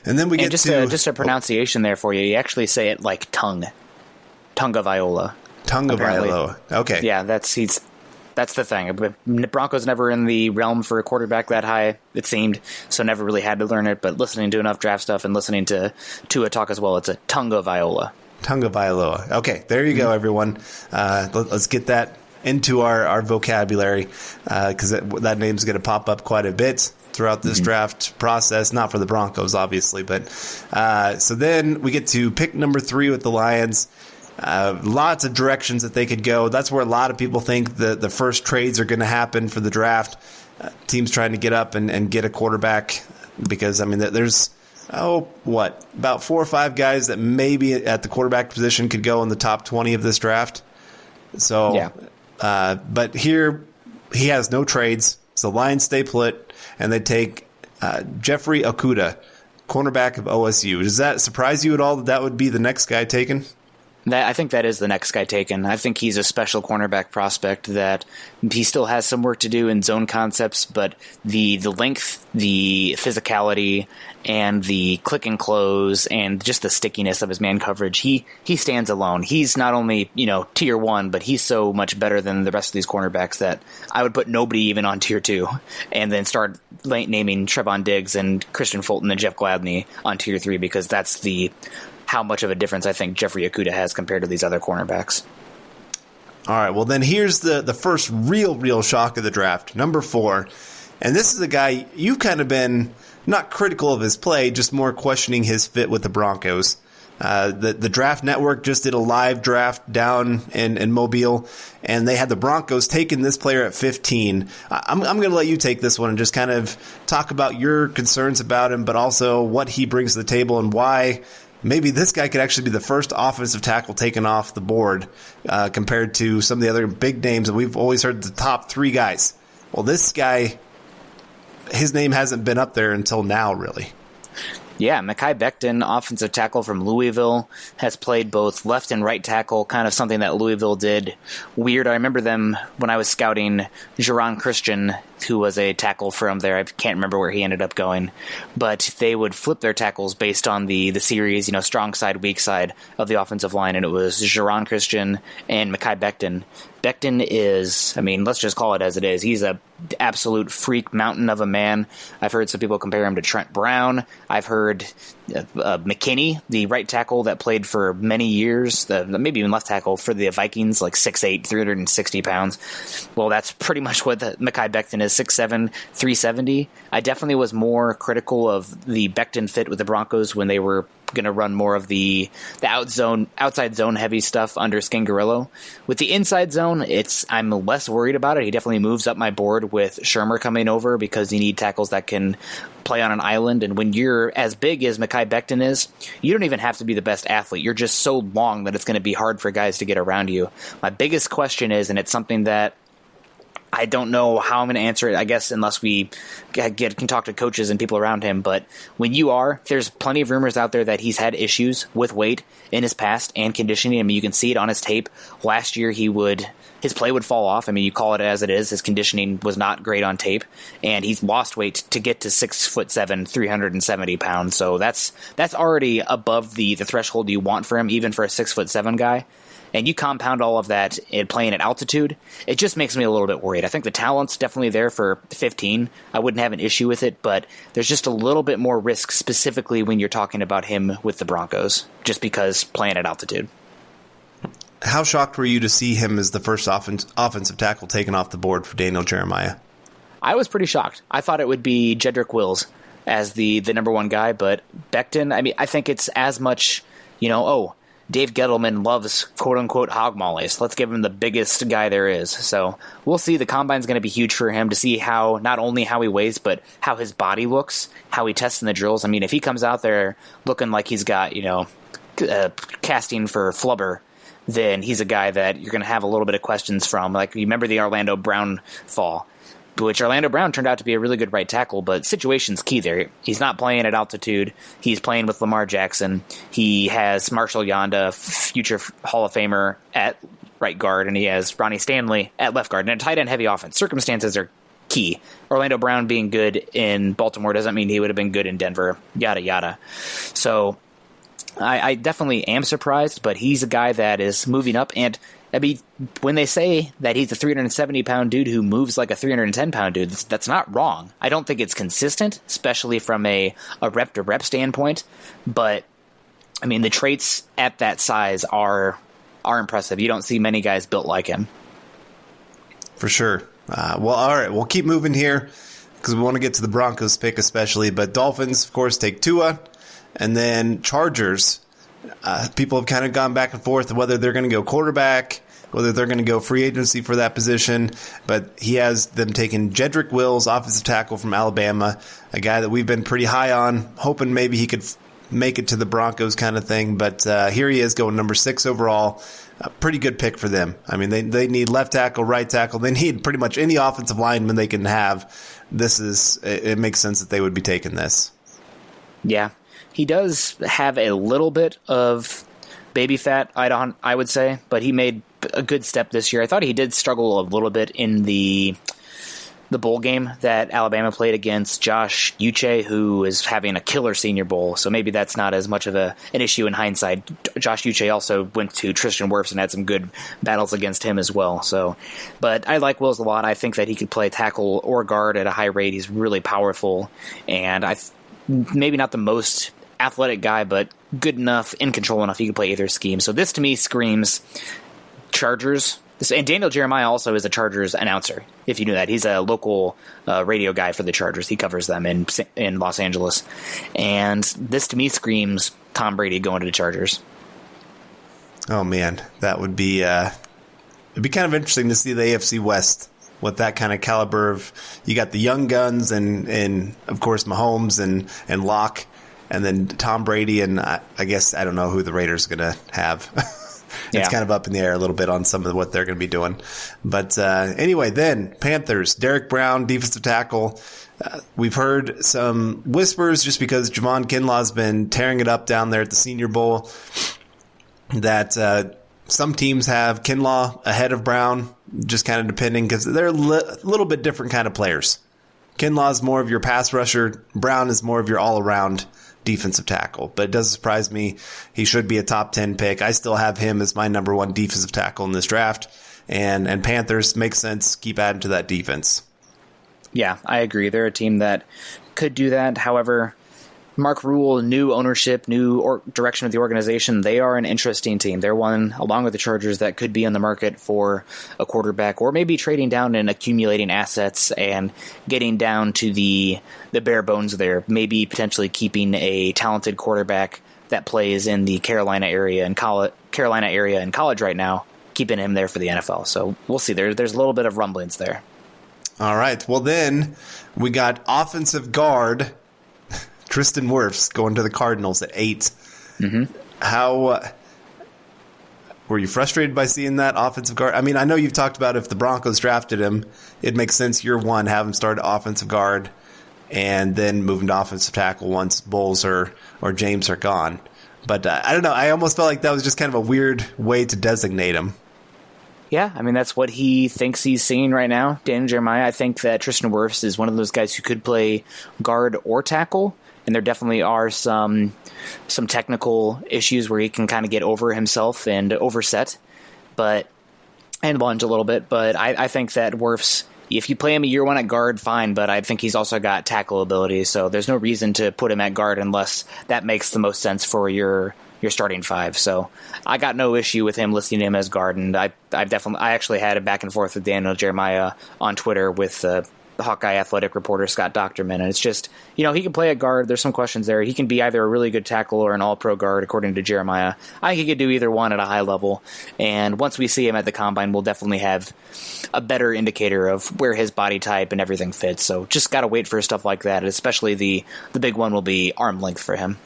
And then we get just a pronunciation there for you. You actually say it like Tagovailoa. Tagovailoa. Okay. Yeah, that's the thing. Broncos never in the realm for a quarterback that high, it seemed, so never really had to learn it. But listening to enough draft stuff and listening to Tua talk as well, it's a Tagovailoa. Tagovailoa. Okay, there you go, everyone. Let's get that into our vocabulary because that name's going to pop up quite a bit. throughout this draft process. Not for the Broncos, obviously, but so then we get to pick number 3 with the Lions. Lots of directions that they could go. That's where a lot of people think the first trades are going to happen for the draft. Teams trying to get up and get a quarterback because, I mean, there's about 4 or 5 guys that maybe at the quarterback position could go in the top 20 of this draft. So, yeah. But here he has no trades. So the Lions stay put, and they take Jeffrey Okudah, cornerback of OSU. Does that surprise you at all that would be the next guy taken? I think that is the next guy taken. I think he's a special cornerback prospect that he still has some work to do in zone concepts, but the length, the physicality, and the click and close, and just the stickiness of his man coverage, he stands alone. He's not only, tier 1, but he's so much better than the rest of these cornerbacks that I would put nobody even on tier 2, and then start naming Trevon Diggs and Christian Fulton and Jeff Gladney on tier 3, because that's how much of a difference I think Jeffrey Okudah has compared to these other cornerbacks. All right, well then here's the first real shock of the draft, number 4. And this is a guy you've kind of been not critical of his play, just more questioning his fit with the Broncos. The Draft Network just did a live draft down in Mobile, and they had the Broncos taking this player at 15. I'm going to let you take this one and just kind of talk about your concerns about him, but also what he brings to the table and why maybe this guy could actually be the first offensive tackle taken off the board compared to some of the other big names that we've always heard the top 3 guys. Well, this guy, his name hasn't been up there until now, really. Yeah, Mekhi Becton, offensive tackle from Louisville, has played both left and right tackle, kind of something that Louisville did weird. I remember them when I was scouting Geron Christian, who was a tackle from there. I can't remember where he ended up going, but they would flip their tackles based on the series, strong side, weak side of the offensive line, and it was Geron Christian and Mekhi Becton. Becton is, let's just call it as it is. He's a absolute freak mountain of a man. I've heard some people compare him to Trent Brown. I've heard McKinney, the right tackle that played for many years, maybe even left tackle for the Vikings, like 6'8", 360 pounds. Well, that's pretty much what Mekhi Becton is, 6'7", 370. I definitely was more critical of the Becton fit with the Broncos when they were going to run more of the outside zone heavy stuff under Scangarello. With the inside zone, I'm less worried about it. He definitely moves up my board with Shurmur coming over because you need tackles that can play on an island. And when you're as big as Mekhi Becton is, you don't even have to be the best athlete. You're just so long that it's going to be hard for guys to get around you. My biggest question is, and it's something that I don't know how I'm going to answer it, I guess, unless we can talk to coaches and people around him. But there's plenty of rumors out there that he's had issues with weight in his past and conditioning. You can see it on his tape. Last year, his play would fall off. You call it as it is. His conditioning was not great on tape, and he's lost weight to get to 6'7", 370 pounds. So that's already above the threshold you want for him, even for a 6'7" guy. And you compound all of that in playing at altitude, it just makes me a little bit worried. I think the talent's definitely there for 15. I wouldn't have an issue with it, but there's just a little bit more risk specifically when you're talking about him with the Broncos, just because playing at altitude. How shocked were you to see him as the first offensive tackle taken off the board for Daniel Jeremiah? I was pretty shocked. I thought it would be Jedrick Wills as the number 1 guy, but Becton, I think it's as much, Dave Gettleman loves quote-unquote hog mollies. Let's give him the biggest guy there is. So we'll see. The combine's going to be huge for him to see not only how he weighs, but how his body looks, how he tests in the drills. If he comes out there looking like he's got, casting for flubber, then he's a guy that you're going to have a little bit of questions from. Like, you remember the Orlando Brown fall, which Orlando Brown turned out to be a really good right tackle, but situation's key there. He's not playing at altitude. He's playing with Lamar Jackson. He has Marshall Yanda, future Hall of Famer, at right guard, and he has Ronnie Stanley at left guard. And a tight end heavy offense. Circumstances are key. Orlando Brown being good in Baltimore doesn't mean he would have been good in Denver, yada, yada. So I definitely am surprised, but he's a guy that is moving up. And when they say that he's a 370-pound dude who moves like a 310-pound dude, that's not wrong. I don't think it's consistent, especially from a rep-to-rep standpoint. But, the traits at that size are impressive. You don't see many guys built like him. For sure. Well, all right, we'll keep moving here. because we want to get to the Broncos pick especially. But Dolphins, of course, take Tua. And then Chargers, people have kind of gone back and forth whether they're going to go quarterback, whether they're going to go free agency for that position. But he has them taking Jedrick Wills, offensive tackle from Alabama, a guy that we've been pretty high on, hoping maybe he could make it to the Broncos kind of thing. But here he is going number 6 overall. A pretty good pick for them. I mean, they need left tackle, right tackle. They need pretty much any offensive lineman they can have. It makes sense that they would be taking this. Yeah. He does have a little bit of baby fat, I would say, but he made a good step this year. I thought he did struggle a little bit in the bowl game that Alabama played against Josh Uche, who is having a killer Senior Bowl, so maybe that's not as much of an issue in hindsight. Josh Uche also went to Tristan Wirfs and had some good battles against him as well. But I like Wills a lot. I think that he could play tackle or guard at a high rate. He's really powerful, and maybe not the most athletic guy, but good enough, in control enough, he could play either scheme. So this to me screams Chargers. And Daniel Jeremiah also is a Chargers announcer, if you knew that. He's a local radio guy for the Chargers. He covers them in Los Angeles. And this to me screams Tom Brady going to the Chargers. Oh, man. That would be it'd be kind of interesting to see the AFC West with that kind of caliber of, you got the young guns and of course Mahomes and Locke, and then Tom Brady, and I guess I don't know who the Raiders are going to have. It's kind of up in the air a little bit on some of what they're going to be doing. But anyway, then Panthers, Derek Brown, defensive tackle. We've heard some whispers just because Javon Kinlaw's been tearing it up down there at the Senior Bowl that some teams have Kinlaw ahead of Brown, just kind of depending, because they're a little bit different kind of players. Kinlaw's more of your pass rusher. Brown is more of your all-around defensive tackle. But it doesn't surprise me. He should be a top 10 pick. I still have him as my number 1 defensive tackle in this draft. And Panthers, makes sense. Keep adding to that defense. Yeah, I agree. They're a team that could do that. However, Mark Rule, new ownership, new direction of the organization, they are an interesting team. They're one, along with the Chargers, that could be on the market for a quarterback, or maybe trading down and accumulating assets and getting down to the bare bones there. Maybe potentially keeping a talented quarterback that plays in the Carolina area in college right now, keeping him there for the NFL. So we'll see. There's a little bit of rumblings there. All right. Well, then we got offensive guard Tristan Wirfs going to the Cardinals at 8. Mm-hmm. How were you frustrated by seeing that offensive guard? I mean, I know you've talked about if the Broncos drafted him, it makes sense year 1, have him start at offensive guard and then move him to offensive tackle once Bowles or James are gone. But I don't know. I almost felt like that was just kind of a weird way to designate him. Yeah, I mean, that's what he thinks he's seeing right now. Daniel Jeremiah, I think that Tristan Wirfs is one of those guys who could play guard or tackle. And there definitely are some technical issues where he can kind of get over himself and overset, and lunge a little bit. But I think that Wirfs, if you play him a year 1 at guard, fine. But I think he's also got tackle ability, so there's no reason to put him at guard unless that makes the most sense for your starting 5. So I got no issue with him listing him as guard, and I actually had a back and forth with Daniel Jeremiah on Twitter with the Hawkeye athletic reporter Scott Docterman, and it's just, he can play at guard. There's some questions there. He can be either a really good tackle or an all-pro guard, according to Jeremiah. I think he could do either one at a high level, and once we see him at the Combine, we'll definitely have a better indicator of where his body type and everything fits. So just got to wait for stuff like that, especially the big one will be arm length for him.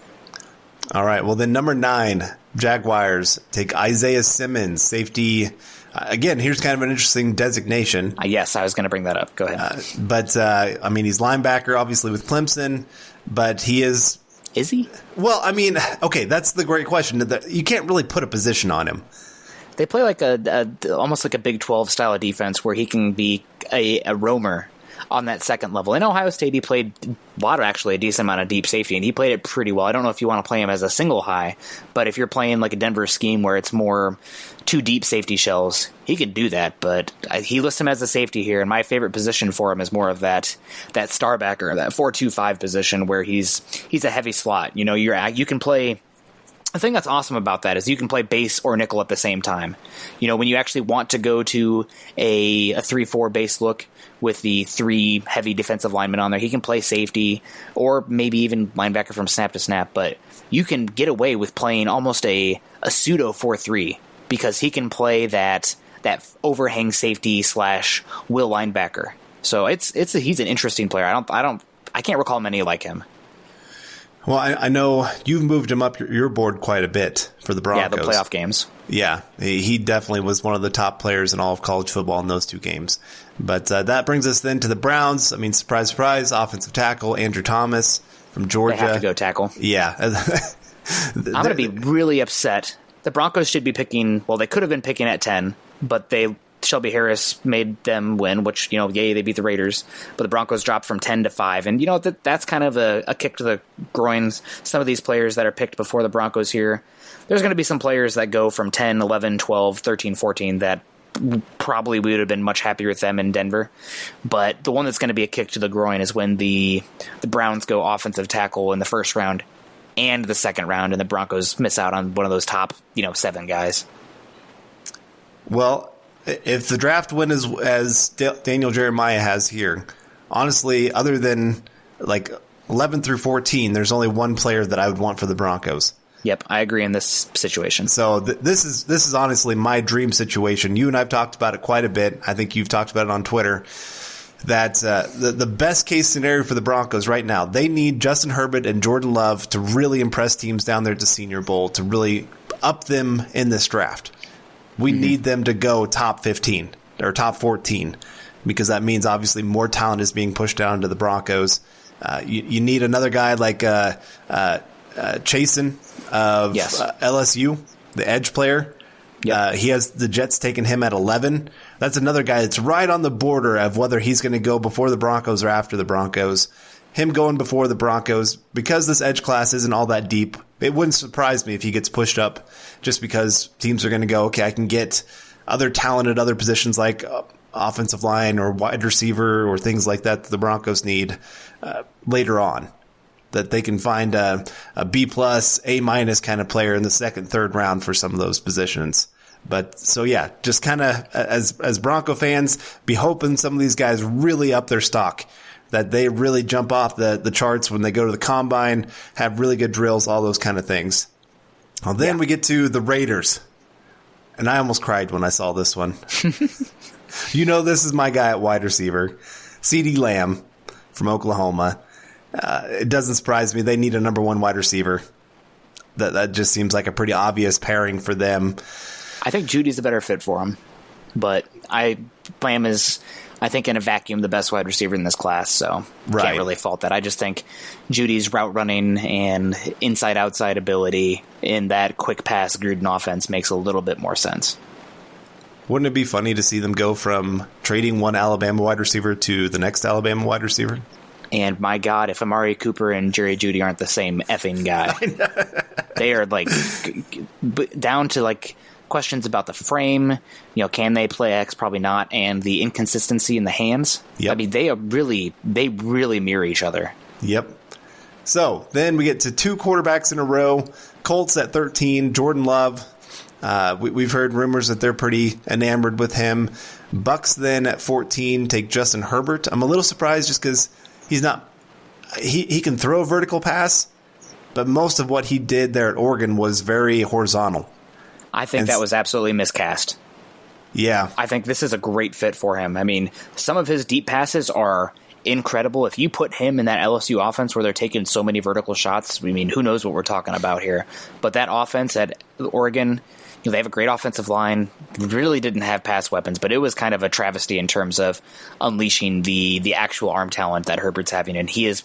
All right, well then number 9, Jaguars take Isaiah Simmons, safety. Again, here's kind of an interesting designation. Yes, I was going to bring that up. Go ahead. But I mean, he's linebacker, obviously, with Clemson, but he is... Is he? Well, I mean, okay, that's the great question. You can't really put a position on him. They play like almost like a Big 12 style of defense where he can be a roamer on that second level. In Ohio State, he played a decent amount of deep safety, and he played it pretty well. I don't know if you want to play him as a single high, but if you're playing like a Denver scheme where it's more 2 deep safety shells, he could do that. But he lists him as a safety here, and my favorite position for him is more of that star backer, that 4-2-5 position where he's a heavy slot. You can play The thing that's awesome about that is you can play base or nickel at the same time. When you actually want to go to a 3-4 base look with the 3 heavy defensive linemen on there, he can play safety or maybe even linebacker from snap to snap, but you can get away with playing almost a pseudo 4-3 because he can play that overhang safety / will linebacker. So he's an interesting player. I can't recall many like him. Well, I know you've moved him up your board quite a bit for the Broncos. Yeah, the playoff games. Yeah, he definitely was one of the top players in all of college football in those 2 games. But that brings us then to the Browns. I mean, surprise, surprise, offensive tackle Andrew Thomas from Georgia. They have to go tackle. Yeah. I'm going to be really upset. The Broncos should be picking, well, they could have been picking at 10, but Shelby Harris made them win, which, yay, they beat the Raiders. But the Broncos dropped from 10 to 5. And, that's kind of a kick to the groins. Some of these players that are picked before the Broncos here, there's going to be some players that go from 10, 11, 12, 13, 14 that probably we would have been much happier with them in Denver. But the one that's going to be a kick to the groin is when the Browns go offensive tackle in the first round and the second round, and the Broncos miss out on one of those top, 7 guys. Well, if the draft win is as Daniel Jeremiah has here, honestly, other than like 11 through 14, there's only one player that I would want for the Broncos. Yep, I agree in this situation. So this is honestly my dream situation. You and I have talked about it quite a bit. I think you've talked about it on Twitter. That the best case scenario for the Broncos right now, they need Justin Herbert and Jordan Love to really impress teams down there at the Senior Bowl, to really up them in this draft. We need them to go top 15 or top 14 because that means obviously more talent is being pushed down to the Broncos. You need another guy like Chasen of LSU, the edge player. Yep. He has the Jets taking him at 11. That's another guy that's right on the border of whether he's going to go before the Broncos or after the Broncos. Him going before the Broncos, because this edge class isn't all that deep, it wouldn't surprise me if he gets pushed up just because teams are going to go, okay, I can get other talent at other positions like offensive line or wide receiver or things like that the Broncos need later on. That they can find a B+, A- kind of player in the second, third round for some of those positions. But so, yeah, just kind of as Bronco fans, be hoping some of these guys really up their stock, that they really jump off the charts when they go to the combine, have really good drills, all those kind of things. Well, then we get to the Raiders. And I almost cried when I saw this one. This is my guy at wide receiver, CeeDee Lamb from Oklahoma. It doesn't surprise me. They need a number 1 wide receiver. That just seems like a pretty obvious pairing for them. I think Judy's a better fit for him. But Lamb is, I think, in a vacuum, the best wide receiver in this class, so can't really fault that. I just think Judy's route running and inside-outside ability in that quick pass Gruden offense makes a little bit more sense. Wouldn't it be funny to see them go from trading one Alabama wide receiver to the next Alabama wide receiver? And my God, if Amari Cooper and Jerry Jeudy aren't the same effing guy. They are down to questions about the frame. Can they play X? Probably not. And the inconsistency in the hands. Yep. I mean, they really mirror each other. Yep. So then we get to 2 quarterbacks in a row. Colts at 13, Jordan Love. We've heard rumors that they're pretty enamored with him. Bucks then at 14 take Justin Herbert. I'm a little surprised just because he's not. He can throw a vertical pass, but most of what he did there at Oregon was very horizontal. I think that was absolutely miscast. Yeah. I think this is a great fit for him. I mean, some of his deep passes are incredible. If you put him in that LSU offense where they're taking so many vertical shots, I mean, who knows what we're talking about here. But that offense at Oregon, they have a great offensive line, really didn't have pass weapons, but it was kind of a travesty in terms of unleashing the actual arm talent that Herbert's having. And he is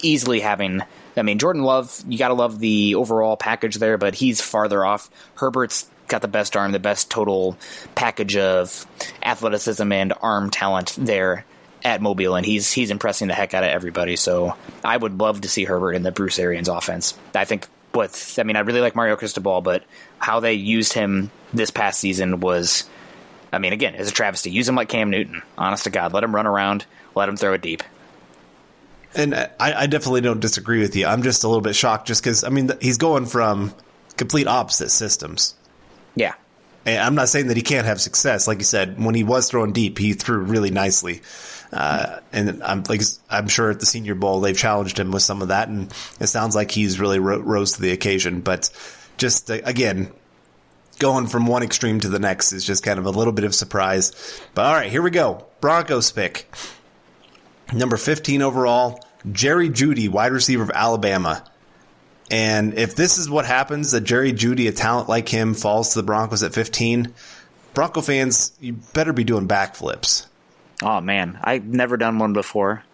easily having, I mean, Jordan Love, you got to love the overall package there, but he's farther off. Herbert's got the best arm, the best total package of athleticism and arm talent there at Mobile, and he's impressing the heck out of everybody. So I would love to see Herbert in the Bruce Arians offense. I think I really like Mario Cristobal, but how they used him this past season was, I mean, again, it's a travesty. Use him like Cam Newton. Honest to God. Let him run around. Let him throw it deep. And I definitely don't disagree with you. I'm just a little bit shocked just because, I mean, he's going from complete opposite systems. Yeah. And I'm not saying that he can't have success. Like you said, when he was throwing deep, he threw really nicely. And I'm sure at the Senior Bowl they've challenged him with some of that, and it sounds like he's really rose to the occasion. But just again, going from one extreme to the next is just kind of a little bit of surprise. But all right, here we go. Broncos pick. Number 15 overall, Jerry Jeudy, wide receiver of Alabama. And if this is what happens, that Jerry Jeudy, a talent like him, falls to the Broncos at 15, Bronco fans, you better be doing backflips. Oh, man. I've never done one before,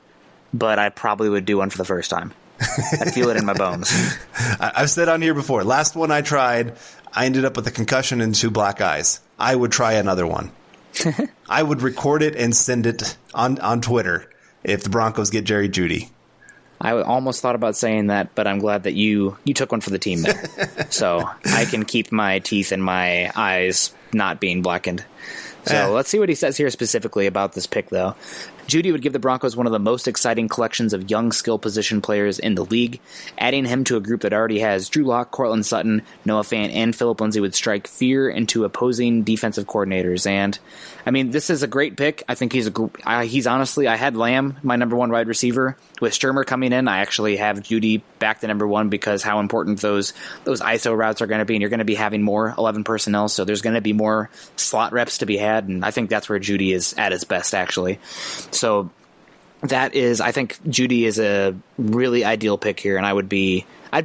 but I probably would do one for the first time. I feel it in my bones. I've said on here before, last one I tried, I ended up with a concussion and 2 black eyes. I would try another one. I would record it and send it on Twitter if the Broncos get Jerry Jeudy. I almost thought about saying that, but I'm glad that you took one for the team there. So I can keep my teeth and my eyes not being blackened. So let's see what he says here specifically about this pick, though. Jeudy would give the Broncos one of the most exciting collections of young skill position players in the league. Adding him to a group that already has Drew Lock, Cortland Sutton, Noah Fant, and Phillip Lindsay would strike fear into opposing defensive coordinators. And, I mean, this is a great pick. I think he's honestly, I had Lamb, my number 1 wide receiver. With Shurmur coming in, I actually have Jeudy back to number 1 because how important those ISO routes are going to be, and you're going to be having more 11 personnel, so there's going to be more slot reps to be had, and I think that's where Jeudy is at his best, actually. So I think Jeudy is a really ideal pick here, and I'd be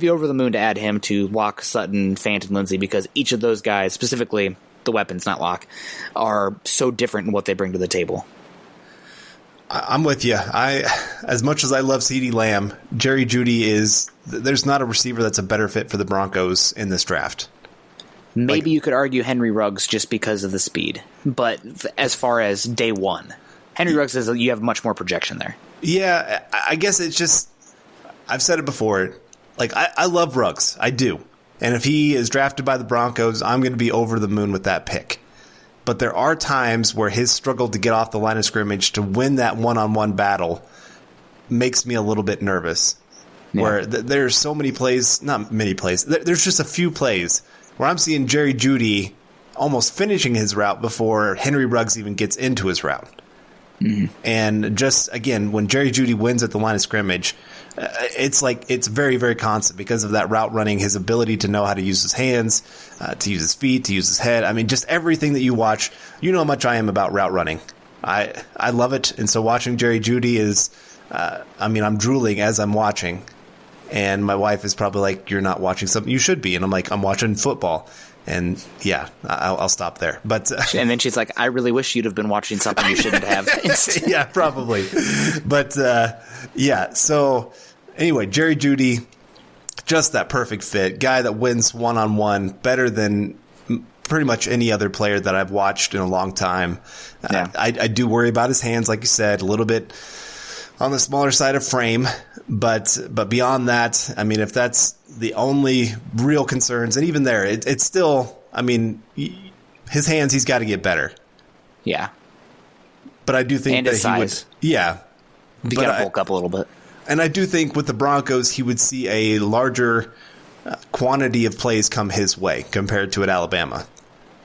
over the moon to add him to Lock, Sutton, Fant, and Lindsay, because each of those guys, specifically the weapons, not Lock, are so different in what they bring to the table. I'm with you. As much as I love CeeDee Lamb, Jerry Jeudy there's not a receiver that's a better fit for the Broncos in this draft. Maybe you could argue Henry Ruggs just because of the speed, but as far as day one, Henry Ruggs says you have much more projection there. Yeah, I guess it's just, I've said it before, like I love Ruggs, I do. And if he is drafted by the Broncos, I'm going to be over the moon with that pick. But there are times where his struggle to get off the line of scrimmage to win that one-on-one battle makes me a little bit nervous. Yeah. Where there's so many plays, not many plays, there's just a few plays where I'm seeing Jerry Jeudy almost finishing his route before Henry Ruggs even gets into his route. Mm-hmm. And just, again, when Jerry Jeudy wins at the line of scrimmage, it's very, very constant because of that route running, his ability to know how to use his hands, to use his feet, to use his head. I mean, just everything that you watch, you know how much I am about route running. I love it. And so watching Jerry Jeudy is, I'm drooling as I'm watching. And my wife is probably like, you're not watching something you should be. And I'm like, I'm watching football. And yeah, I'll stop there. But and then she's like, I really wish you'd have been watching something you shouldn't have. Yeah, probably. But yeah, so anyway, Jerry Jeudy, just that perfect fit. Guy that wins one-on-one better than pretty much any other player that I've watched in a long time. Yeah. I do worry about his hands, like you said, a little bit on the smaller side of frame. But beyond that, I mean, if that's the only real concerns, and even there, it's still, I mean, his hands, he's got to get better. Yeah. But I do think and that his he size. would, yeah. You got to bulk up a little bit. And I do think with the Broncos, he would see a larger quantity of plays come his way compared to at Alabama.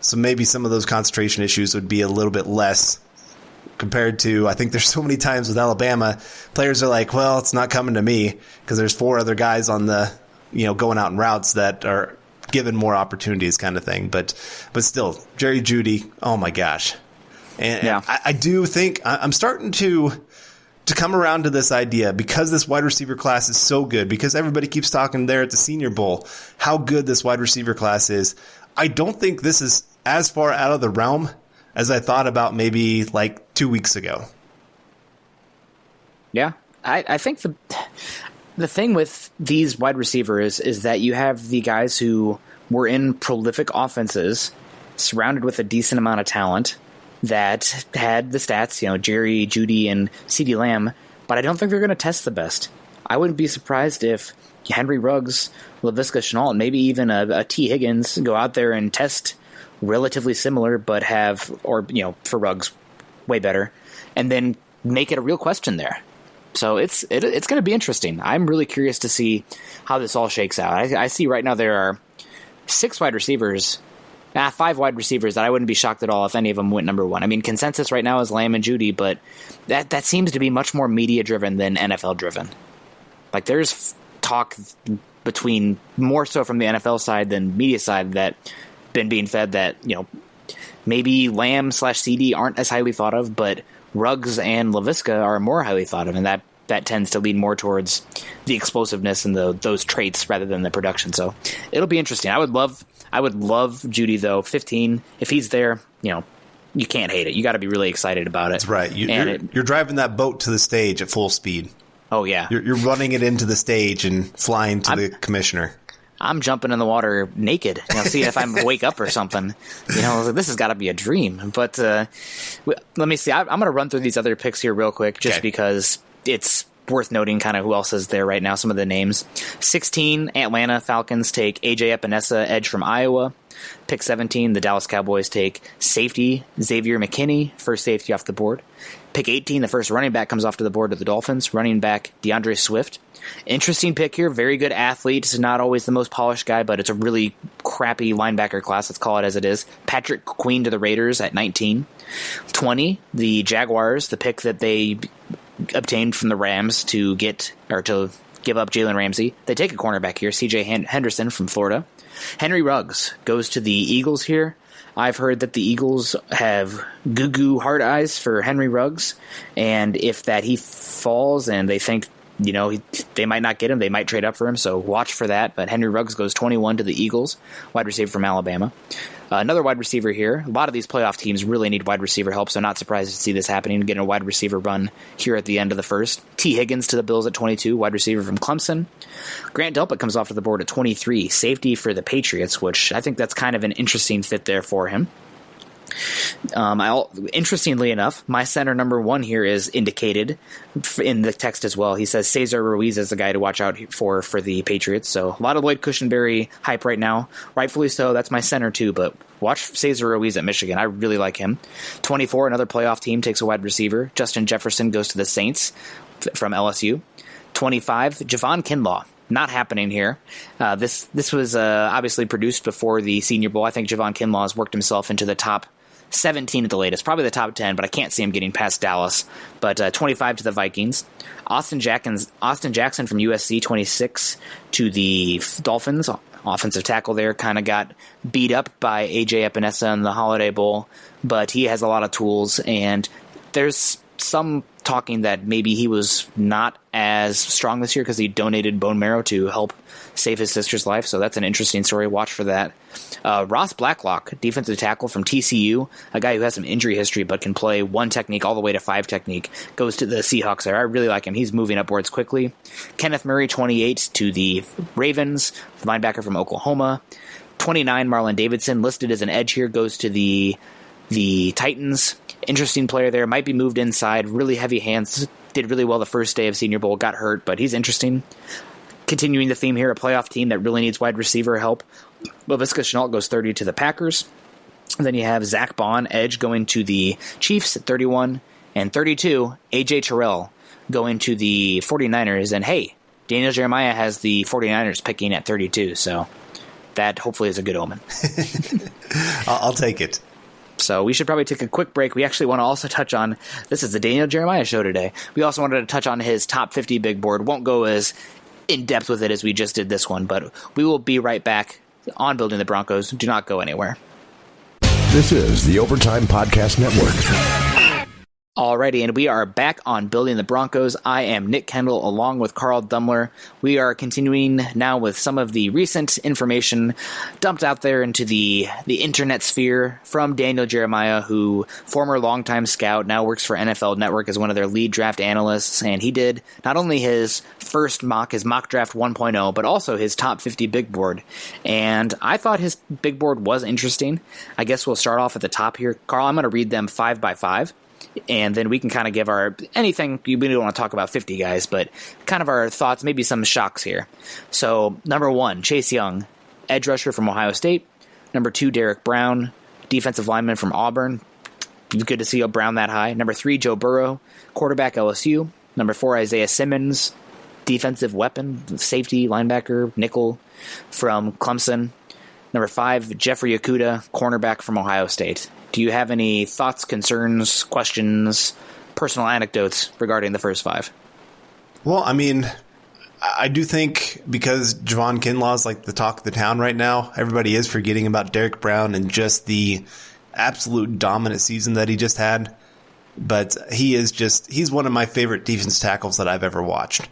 So maybe some of those concentration issues would be a little bit less compared to, I think there's so many times with Alabama, players are like, well, it's not coming to me because there's 4 other guys on the, going out in routes that are given more opportunities kind of thing. But still, Jerry Jeudy, oh my gosh. And yeah. I do think I'm starting to come around to this idea because this wide receiver class is so good, because everybody keeps talking there at the Senior Bowl, how good this wide receiver class is. I don't think this is as far out of the realm as I thought about maybe like 2 weeks ago. Yeah, I think the thing with these wide receivers is that you have the guys who were in prolific offenses, surrounded with a decent amount of talent that had the stats, Jerry, Jeudy, and CeeDee Lamb, but I don't think they're going to test the best. I wouldn't be surprised if Henry Ruggs, Laviska Shenault, and maybe even a T. Higgins go out there and test relatively similar, but have, or for Ruggs, way better, and then make it a real question there. So it's going to be interesting. I'm really curious to see how this all shakes out. I see right now there are 5 wide receivers that I wouldn't be shocked at all if any of them went number 1. I mean, consensus right now is Lamb and Jeudy, but that seems to be much more media-driven than NFL-driven. Like, there's talk between more so from the NFL side than media side that been being fed that, maybe Lamb/CD aren't as highly thought of, but Ruggs and LaVisca are more highly thought of, and that tends to lean more towards the explosiveness and those traits rather than the production. So it'll be interesting. I would love Jeudy, though. 15, if he's there, you can't hate it. You got to be really excited about it. That's right. You're driving that boat to the stage at full speed. Oh yeah, you're running it into the stage and flying to the commissioner. I'm jumping in the water naked, see if I wake up or something. This has got to be a dream. But let me see. I'm going to run through these other picks here real quick, just because it's worth noting kind of who else is there right now, some of the names. 16, Atlanta Falcons take A.J. Epinesa, edge from Iowa. Pick 17, the Dallas Cowboys take safety Xavier McKinney, first safety off the board. Pick 18, the first running back comes off to the board to the Dolphins, running back DeAndre Swift. Interesting pick here, very good athlete. This is not always the most polished guy, but it's a really crappy linebacker class, let's call it as it is. Patrick Queen to the Raiders at 19. 20, the Jaguars, the pick that they obtained from the Rams to give up Jalen Ramsey. They take a cornerback here, C.J. Henderson from Florida. Henry Ruggs goes to the Eagles here. I've heard that the Eagles have goo-goo hard eyes for Henry Ruggs, and if he falls and they think, they might not get him, they might trade up for him, so watch for that. But Henry Ruggs goes 21 to the Eagles, wide receiver from Alabama. Another wide receiver here. A lot of these playoff teams really need wide receiver help, so not surprised to see this happening, getting a wide receiver run here at the end of the first. T. Higgins to the Bills at 22, wide receiver from Clemson. Grant Delpit comes off to the board at 23, safety for the Patriots, which I think that's kind of an interesting fit there for him. Interestingly enough, my center number 1 here is indicated in the text as well. He says Cesar Ruiz is the guy to watch out for the Patriots. So a lot of Lloyd Cushenberry hype right now. Rightfully so. That's my center too, but watch Cesar Ruiz at Michigan. I really like him. 24, another playoff team takes a wide receiver. Justin Jefferson goes to the Saints from LSU. 25, Javon Kinlaw. Not happening here. This was obviously produced before the Senior Bowl. I think Javon Kinlaw has worked himself into the top 17 at the latest, probably the top 10, but I can't see him getting past Dallas. But 25 to the Vikings. Austin Jackson from USC, 26 to the Dolphins. Offensive tackle there, kind of got beat up by A.J. Epinesa in the Holiday Bowl, but he has a lot of tools, and there's some talking that maybe he was not as strong this year because he donated bone marrow to help save his sister's life. So that's an interesting story. Watch for that. Ross Blacklock, defensive tackle from TCU, a guy who has some injury history but can play 1 technique all the way to 5 technique, goes to the Seahawks there. I really like him. He's moving upwards quickly. Kenneth Murray, 28 to the Ravens, linebacker from Oklahoma. 29, Marlon Davidson, listed as an edge here, goes to the Titans. Interesting player there. Might be moved inside. Really heavy hands. Did really well the first day of Senior Bowl. Got hurt, but he's interesting. Continuing the theme here, a playoff team that really needs wide receiver help. Laviska Shenault goes 30 to the Packers. And then you have Zach Bond, edge, going to the Chiefs at 31. And 32, A.J. Terrell going to the 49ers. And hey, Daniel Jeremiah has the 49ers picking at 32. So that hopefully is a good omen. I'll take it. So we should probably take a quick break. We actually want to also touch on, this is the Daniel Jeremiah show today. We also wanted to touch on his top 50 big board. Won't go as in-depth with it as we just did this one, but we will be right back on Building the Broncos. Do not go anywhere. This is the Overtime Podcast Network. Alrighty, and we are back on Building the Broncos. I am Nick Kendell along with Carl Dumler. We are continuing now with some of the recent information dumped out there into the internet sphere from Daniel Jeremiah, who, former longtime scout, now works for NFL Network as one of their lead draft analysts, and he did not only his first mock, his mock draft 1.0, but also his top 50 big board. And I thought his big board was interesting. I guess we'll start off at the top here. Carl, I'm going to read them 5 by 5. And then we can kind of give our anything. We don't want to talk about 50 guys, but kind of our thoughts, maybe some shocks here. So, number 1, Chase Young, edge rusher from Ohio State. Number 2, Derek Brown, defensive lineman from Auburn. Good to see Brown that high. Number 3, Joe Burrow, quarterback LSU. Number 4, Isaiah Simmons, defensive weapon, safety, linebacker, nickel from Clemson. Number 5, Jeffrey Okudah, cornerback from Ohio State. Do you have any thoughts, concerns, questions, personal anecdotes regarding the first 5? Well, I mean, I do think because Javon Kinlaw is like the talk of the town right now, everybody is forgetting about Derek Brown and just the absolute dominant season that he just had. But he's one of my favorite defense tackles that I've ever watched.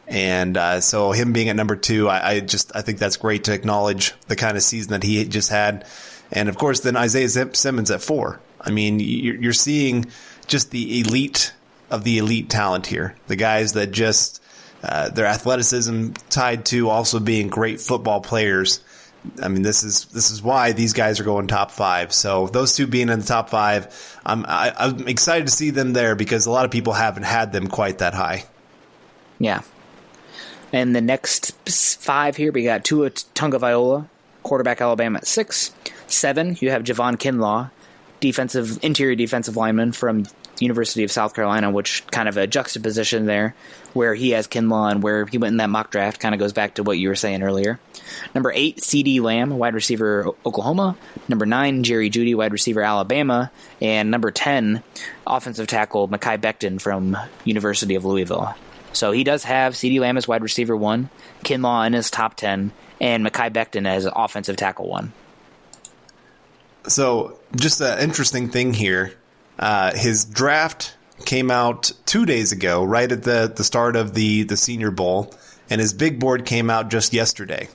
And so him being at number 2, I think that's great to acknowledge the kind of season that he just had. And of course, then Isaiah Simmons at 4. I mean, you're seeing just the elite of the elite talent here. The guys that just their athleticism tied to also being great football players. I mean, this is why these guys are going top 5. So those 2 being in the top 5, I'm excited to see them there because a lot of people haven't had them quite that high. Yeah. And the next 5 here, we got Tua Tagovailoa, quarterback Alabama at 6. 7, you have Javon Kinlaw, interior defensive lineman from University of South Carolina, which kind of a juxtaposition there where he has Kinlaw and where he went in that mock draft kind of goes back to what you were saying earlier. Number 8, C.D. Lamb, wide receiver, Oklahoma. Number 9, Jerry Jeudy, wide receiver, Alabama. And number 10, offensive tackle, Mekhi Becton from University of Louisville. So he does have C.D. Lamb as wide receiver 1, Kinlaw in his top 10, and Mekhi Becton as offensive tackle 1. So just an interesting thing here. His draft came out 2 days ago, right at the start of the Senior Bowl, and his big board came out just yesterday.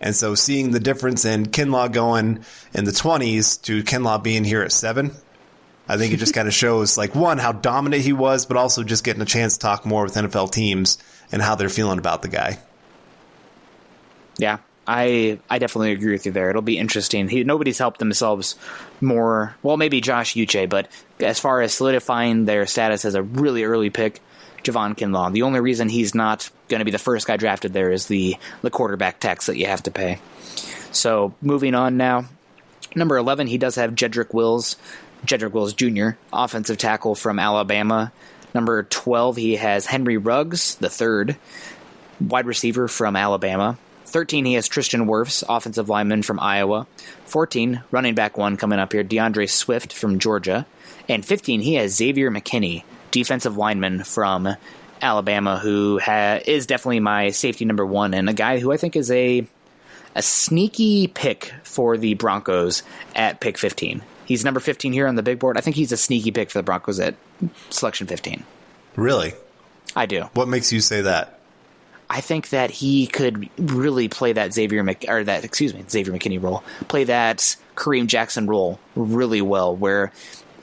And so seeing the difference in Kinlaw going in the 20s to Kinlaw being here at 7, I think it just kind of shows, like, one, how dominant he was, but also just getting a chance to talk more with NFL teams and how they're feeling about the guy. Yeah, I definitely agree with you there. It'll be interesting. Nobody's helped themselves more. Well, maybe Josh Uche, but as far as solidifying their status as a really early pick, Javon Kinlaw. The only reason he's not going to be the first guy drafted there is the quarterback tax that you have to pay. So moving on now. Number 11, he does have Jedrick Wills Jr., offensive tackle from Alabama. Number 12, he has Henry Ruggs, the third, wide receiver from Alabama. 13, he has Tristan Wirfs, offensive lineman from Iowa. 14, running back 1 coming up here, DeAndre Swift from Georgia. And 15, he has Xavier McKinney, defensive lineman from Alabama, who is definitely my safety number 1 and a guy who I think is a sneaky pick for the Broncos at pick 15. He's number 15 here on the big board. I think he's a sneaky pick for the Broncos at selection 15. Really? I do. What makes you say that? I think that he could really play that Xavier McKinney role, play that Kareem Jackson role really well, where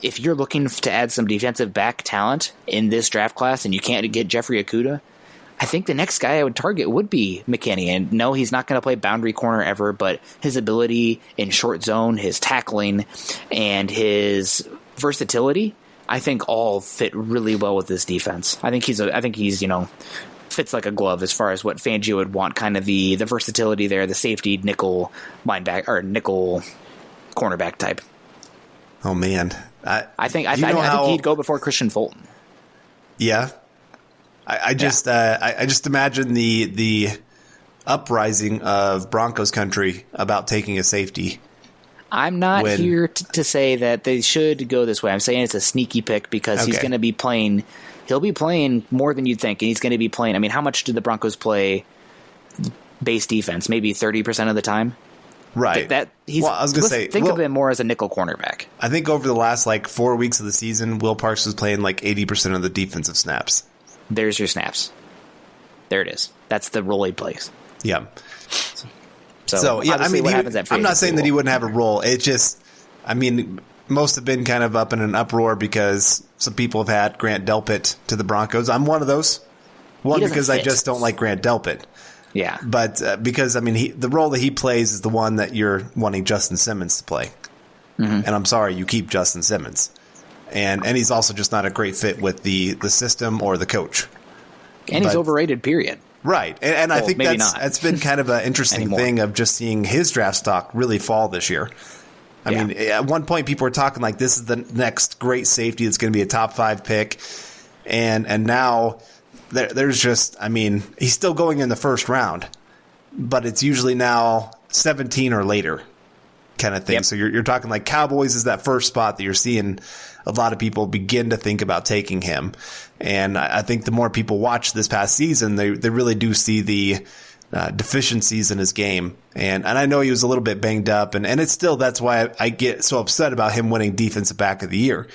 if you're looking to add some defensive back talent in this draft class and you can't get Jeffrey Okudah, I think the next guy I would target would be McKinney. And no, he's not going to play boundary corner ever, but his ability in short zone, his tackling, and his versatility, I think all fit really well with this defense. I think he's fits like a glove as far as what Fangio would want, kind of the versatility there, the safety nickel linebacker or nickel cornerback type. Oh man, I think he'd go before Christian Fulton. Yeah, I just imagine the uprising of Broncos country about taking a safety. I'm not here to say that they should go this way. I'm saying it's a sneaky pick because he's going to be playing. He'll be playing more than you'd think, and he's going to be playing. I mean, how much did the Broncos play base defense? Maybe 30% of the time. Right. I was going to say, think of it more as a nickel cornerback. I think over the last 4 weeks of the season, Will Parks was playing 80% of the defensive snaps. There's your snaps. There it is. That's the role he plays. Yeah. So yeah, I mean, I'm not saying that he wouldn't have a role. It just, I mean, most have been kind of up in an uproar because some people have had Grant Delpit to the Broncos. I'm one of those. One, because I just don't like Grant Delpit. Yeah. But because, I mean, the role that he plays is the one that you're wanting Justin Simmons to play. Mm-hmm. And I'm sorry, you keep Justin Simmons. And he's also just not a great fit with the system or the coach. And he's overrated, period. Right. And I think that's been kind of an interesting thing of just seeing his draft stock really fall this year. I mean, at one point people were talking like this is the next great safety that's going to be a top 5 pick. And now there's just, I mean, he's still going in the first round, but it's usually now 17 or later kind of thing. Yep. So you're talking like Cowboys is that first spot that you're seeing a lot of people begin to think about taking him. And I think the more people watch this past season, they really do see the deficiencies in his game. And I know he was a little bit banged up, and it's still, that's why I get so upset about him winning Defensive Back of the Year,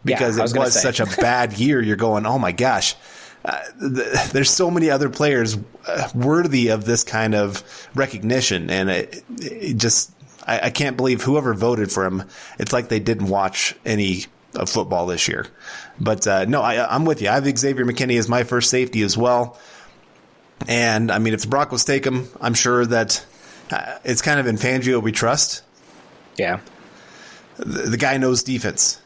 because it was such a bad year. You're going, oh my gosh, there's so many other players worthy of this kind of recognition. And it just, I can't believe whoever voted for him, it's like they didn't watch any of football this year. But no, I'm with you. I have Xavier McKinney as my first safety as well. And I mean, if the Broncos take him, I'm sure that it's kind of in Fangio we trust. Yeah. The guy knows defense.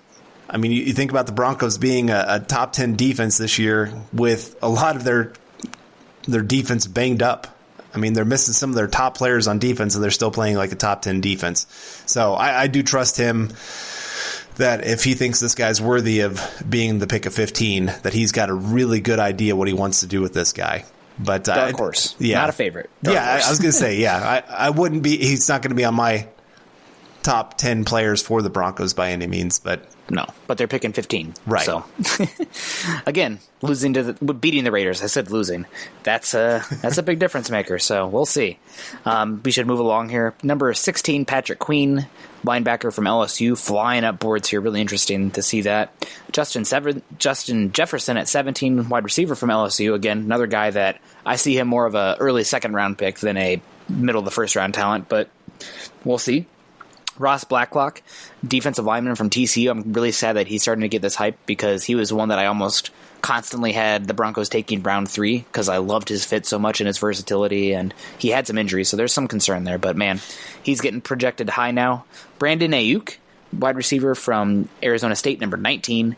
I mean, you think about the Broncos being a top 10 defense this year with a lot of their defense banged up. I mean, they're missing some of their top players on defense, and they're still playing like a top 10 defense. So I do trust him that if he thinks this guy's worthy of being the pick of 15, that he's got a really good idea what he wants to do with this guy. But Dark horse. Yeah. Not a favorite. Dark horse. I was going to say, I wouldn't be, he's not going to be on my top 10 players for the Broncos by any means, but no, but they're picking 15. Right. So again, beating the Raiders. I said losing. That's a big difference maker. So we'll see. We should move along here. Number 16, Patrick Queen, linebacker from LSU, flying up boards here. Really interesting to see that. Justin Jefferson at 17, wide receiver from LSU. Again, another guy that I see him more of a early second round pick than a middle of the first round talent, but we'll see. Ross Blacklock, defensive lineman from TCU. I'm really sad that he's starting to get this hype, because he was one that I almost constantly had the Broncos taking round 3 because I loved his fit so much and his versatility, and he had some injuries, so there's some concern there. But man, he's getting projected high now. Brandon Ayuk, wide receiver from Arizona State, number 19,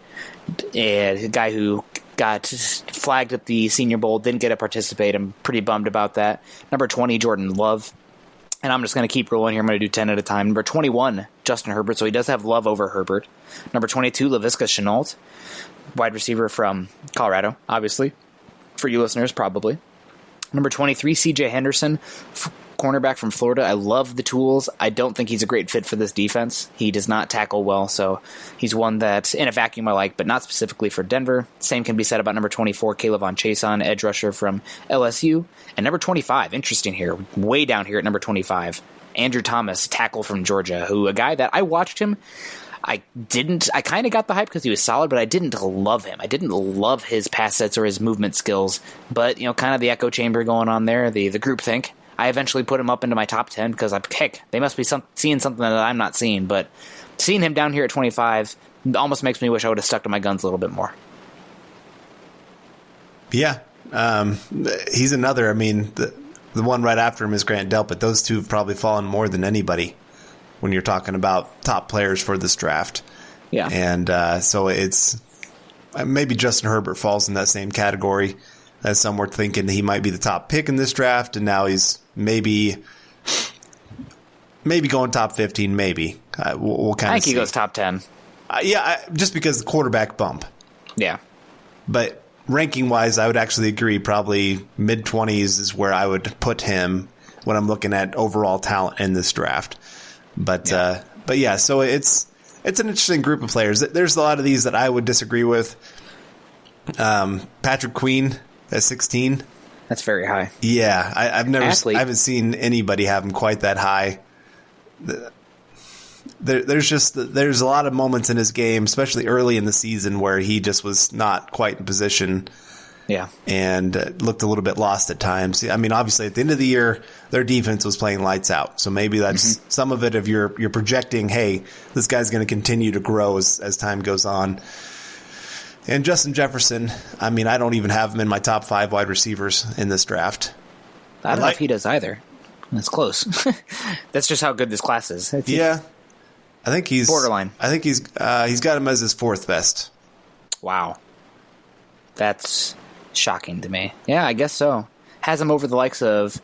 a guy who got flagged at the Senior Bowl, didn't get to participate. I'm pretty bummed about that. Number 20, Jordan Love. And I'm just going to keep rolling here. I'm going to do 10 at a time. Number 21, Justin Herbert. So he does have Love over Herbert. Number 22, Laviska Shenault, wide receiver from Colorado, obviously. For you listeners, probably. Number 23, CJ Henderson, cornerback from Florida. I love the tools. I don't think he's a great fit for this defense. He does not tackle well, so he's one that in a vacuum I like, but not specifically for Denver. Same can be said about number 24, Kayvon Chason, edge rusher from LSU. And number 25, interesting here, way down here at number 25, Andrew Thomas, tackle from Georgia, who a guy that I watched him. I kind of got the hype because he was solid, but I didn't love him. I didn't love his pass sets or his movement skills, but kind of the echo chamber going on there, the group think. I eventually put him up into my top 10 because they must be seeing something that I'm not seeing. But seeing him down here at 25 almost makes me wish I would have stuck to my guns a little bit more. Yeah, he's another. I mean, the one right after him is Grant Delpit, but those two have probably fallen more than anybody when you're talking about top players for this draft. Yeah, and so it's maybe Justin Herbert falls in that same category. As some were thinking he might be the top pick in this draft, and now he's maybe going top 15, maybe. We'll kind of see. I think he goes top 10. Just because the quarterback bump. Yeah. But ranking-wise, I would actually agree probably mid-20s is where I would put him when I'm looking at overall talent in this draft. But yeah, so it's an interesting group of players. There's a lot of these that I would disagree with. Patrick Queen at 16. That's very high. Yeah, I haven't seen anybody have him quite that high. There's a lot of moments in his game, especially early in the season, where he just was not quite in position. Yeah, and looked a little bit lost at times. I mean, obviously, at the end of the year, their defense was playing lights out. So maybe that's some of it. If you're projecting, hey, this guy's going to continue to grow as time goes on. And Justin Jefferson, I mean, I don't even have him in my top 5 wide receivers in this draft. I don't know if he does either. That's close. That's just how good this class is. Yeah, I think he's borderline. I think he's got him as his 4th best. Wow, that's shocking to me. Yeah, I guess so. Has him over the likes of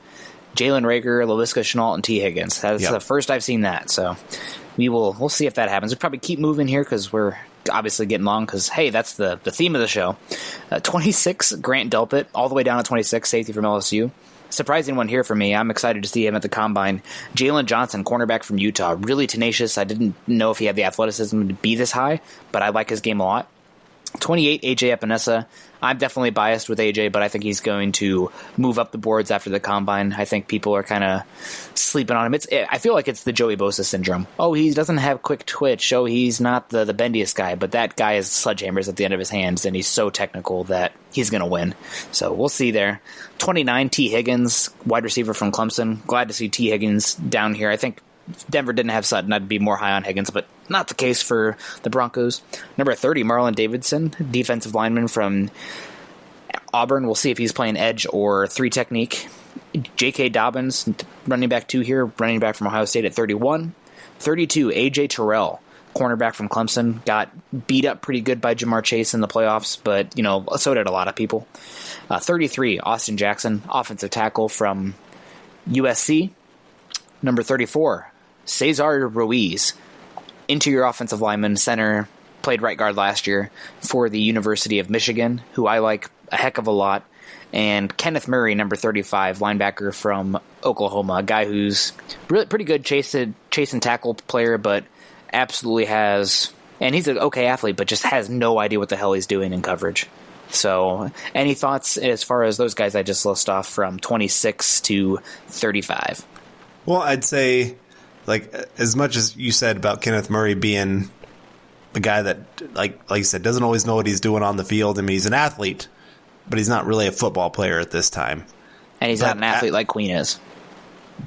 Jalen Reagor, Laviska Shenault, and T. Higgins. That's the first I've seen that. So we'll see if that happens. We'll probably keep moving here because we're obviously getting long because, hey, that's the theme of the show. 26, Grant Delpit, all the way down at 26, safety from LSU. Surprising one here for me. I'm excited to see him at the Combine. Jalen Johnson, cornerback from Utah, really tenacious. I didn't know if he had the athleticism to be this high, but I like his game a lot. 28, AJ Epinesa. I'm definitely biased with AJ, but I think he's going to move up the boards after the Combine. I think people are kind of sleeping on him. I feel like it's the Joey Bosa syndrome. Oh, he doesn't have quick twitch. Oh, he's not the bendiest guy, but that guy has sledgehammers at the end of his hands, and he's so technical that he's going to win. So we'll see there. 29, T. Higgins, wide receiver from Clemson. Glad to see T. Higgins down here. I think if Denver didn't have Sutton, I'd be more high on Higgins, but not the case for the Broncos. Number 30, Marlon Davidson, defensive lineman from Auburn. We'll see if he's playing edge or 3 technique. J.K. Dobbins, running back 2 here, running back from Ohio State at 31. 32, A.J. Terrell, cornerback from Clemson. Got beat up pretty good by Jamar Chase in the playoffs, but, so did a lot of people. 33, Austin Jackson, offensive tackle from USC. Number 34, Cesar Ruiz, interior offensive lineman, center, played right guard last year for the University of Michigan, who I like a heck of a lot. And Kenneth Murray, number 35, linebacker from Oklahoma, a guy who's really pretty good chase and tackle player, but absolutely has, and he's an okay athlete, but just has no idea what the hell he's doing in coverage. So any thoughts as far as those guys I just list off from 26 to 35? Well, I'd say, as much as you said about Kenneth Murray being a guy that, like you said, doesn't always know what he's doing on the field. I mean, he's an athlete, but he's not really a football player at this time. And he's not an athlete like Queen is.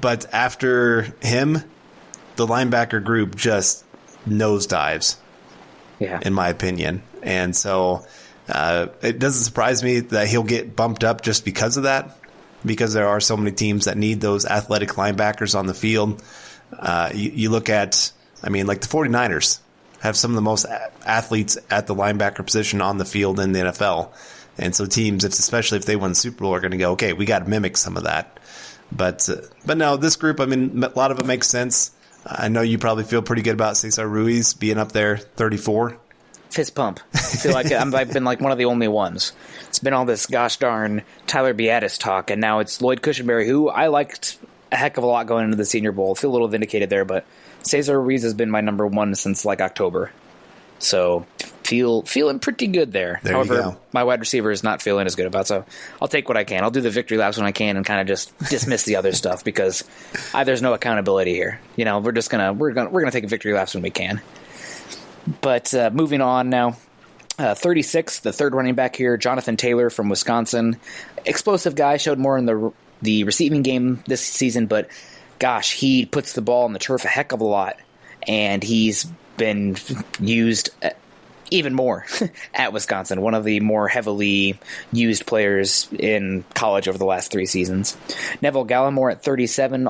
But after him, the linebacker group just nosedives, in my opinion. And so it doesn't surprise me that he'll get bumped up just because of that, because there are so many teams that need those athletic linebackers on the field. You look at, the 49ers have some of the most athletes at the linebacker position on the field in the NFL. And so teams, especially if they win the Super Bowl, are going to go, okay, we got to mimic some of that. But no, this group, a lot of it makes sense. I know you probably feel pretty good about Cesar Ruiz being up there, 34. Fist pump. I feel like I've been like one of the only ones. It's been all this gosh darn Tyler Biadasz talk, and now it's Lloyd Cushenberry, who I liked a heck of a lot going into the Senior Bowl. I feel a little vindicated there, but Cesar Ruiz has been my number 1 since October. So feeling pretty good there. However, my wide receiver is not feeling as good about, so I'll take what I can. I'll do the victory laps when I can and kind of just dismiss the other stuff because there's no accountability here. We're gonna take victory laps when we can. But moving on now, 36, the third running back here, Jonathan Taylor from Wisconsin. Explosive guy, showed more in the receiving game this season, but gosh, he puts the ball on the turf a heck of a lot, and he's been used even more at Wisconsin, one of the more heavily used players in college over the last 3 seasons. Neville Gallimore at 37,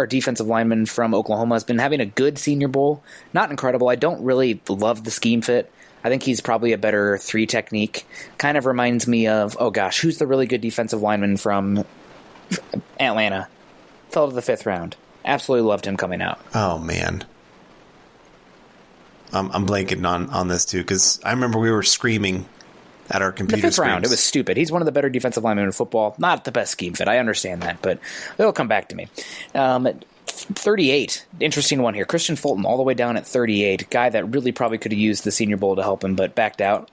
defensive lineman from Oklahoma, has been having a good Senior Bowl. Not incredible. I don't really love the scheme fit. I think he's probably a better 3 technique. Kind of reminds me of, who's the really good defensive lineman from Atlanta? Fell to the 5th round. Absolutely loved him coming out. Oh, man. I'm blanking on this, too, because I remember we were screaming at our computer the 5th screens. round. It was stupid. He's one of the better defensive linemen in football. Not the best scheme fit. I understand that, but it'll come back to me. 38. Interesting one here. Christian Fulton all the way down at 38. Guy that really probably could have used the Senior Bowl to help him, but backed out.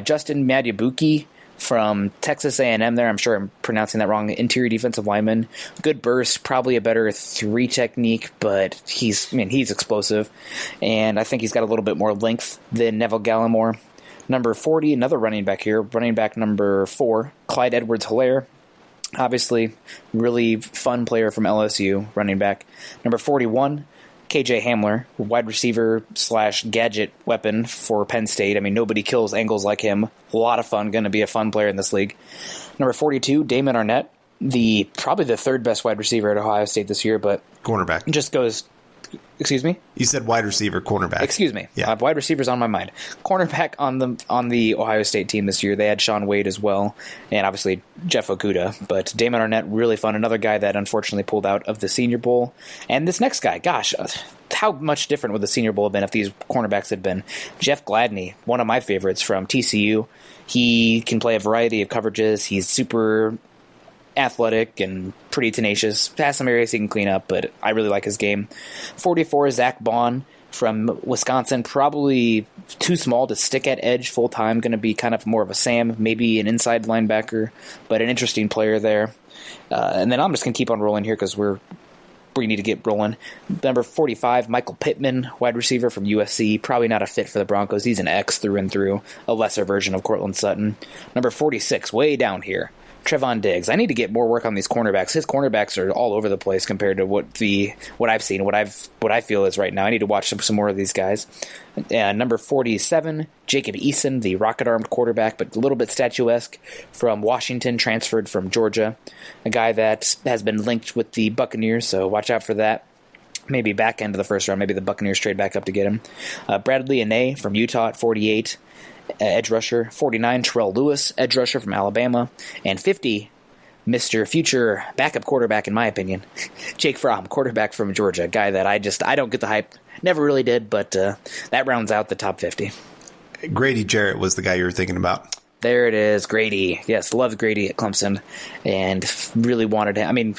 Justin Madiabuki from Texas A&M there. I'm sure I'm pronouncing that wrong. Interior defensive lineman. Good burst. Probably a better 3 technique, but he's explosive. And I think he's got a little bit more length than Neville Gallimore. Number 40, another running back here. Running back number 4, Clyde Edwards-Helaire. Obviously, really fun player from LSU, running back. Number 41, KJ Hamler, wide receiver / gadget weapon for Penn State. Nobody kills angles like him. A lot of fun. Going to be a fun player in this league. Number 42, Damon Arnett, probably the 3rd best wide receiver at Ohio State this year, but cornerback. Just goes Excuse me? You said wide receiver, cornerback. Excuse me. Yeah. Wide receivers on my mind. Cornerback on the Ohio State team this year, they had Shaun Wade as well, and obviously Jeff Okudah. But Damon Arnett, really fun. Another guy that unfortunately pulled out of the Senior Bowl. And this next guy, gosh, how much different would the Senior Bowl have been if these cornerbacks had been? Jeff Gladney, one of my favorites from TCU. He can play a variety of coverages. He's super athletic and pretty tenacious. Has some areas he can clean up, but I really like his game. 44, Zach Bond from Wisconsin. Probably too small to stick at edge full time. Going to be kind of more of a Sam, maybe an inside linebacker, but an interesting player there. And then I'm just going to keep on rolling here because we need to get rolling. Number 45, Michael Pittman, wide receiver from USC. Probably not a fit for the Broncos. He's an X through and through, a lesser version of Cortland Sutton. Number 46, way down here, Trevon Diggs. I need to get more work on these cornerbacks. His cornerbacks are all over the place compared to what I've seen, what I feel is right now. I need to watch some more of these guys. Number 47, Jacob Eason, the rocket-armed quarterback, but a little bit statuesque, from Washington, transferred from Georgia. A guy that has been linked with the Buccaneers, so watch out for that. Maybe back end of the first round. Maybe the Buccaneers trade back up to get him. Bradley Anae from Utah at 48. Edge rusher. 49, Terrell Lewis, edge rusher from Alabama. And 50, Mr. Future backup quarterback, in my opinion, Jake Fromm, quarterback from Georgia, a guy that I don't get the hype. Never really did, but that rounds out the top 50. Grady Jarrett was the guy you were thinking about. There it is, Grady. Yes, loved Grady at Clemson and really wanted him. I mean,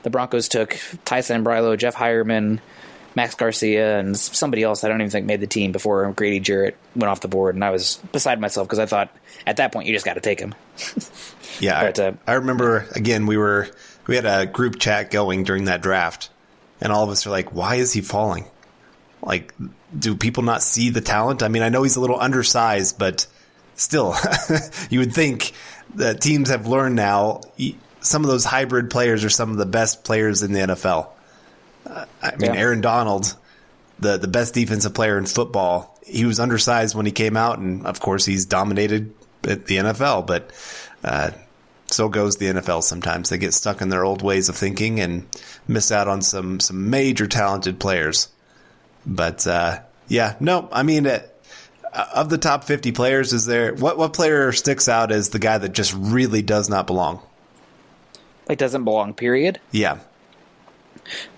the Broncos took Tyson Brilo, Jeff Hireman, Max Garcia, and somebody else I don't even think made the team before Grady Jarrett went off the board, and I was beside myself because I thought at that point you just got to take him. Yeah, but, I remember, again, we had a group chat going during that draft, and all of us are like, why is he falling? Like, do people not see the talent? I mean, I know he's a little undersized, but still, you would think that teams have learned now some of those hybrid players are some of the best players in the NFL. I mean, Aaron Donald, the best defensive player in football, he was undersized when he came out, and of course he's dominated at the NFL, but so goes the NFL sometimes. They get stuck in their old ways of thinking and miss out on some major talented players. But yeah, no, I mean, of the top 50 players, is there what player sticks out as the guy that just really does not belong? Like, doesn't belong, period? Yeah.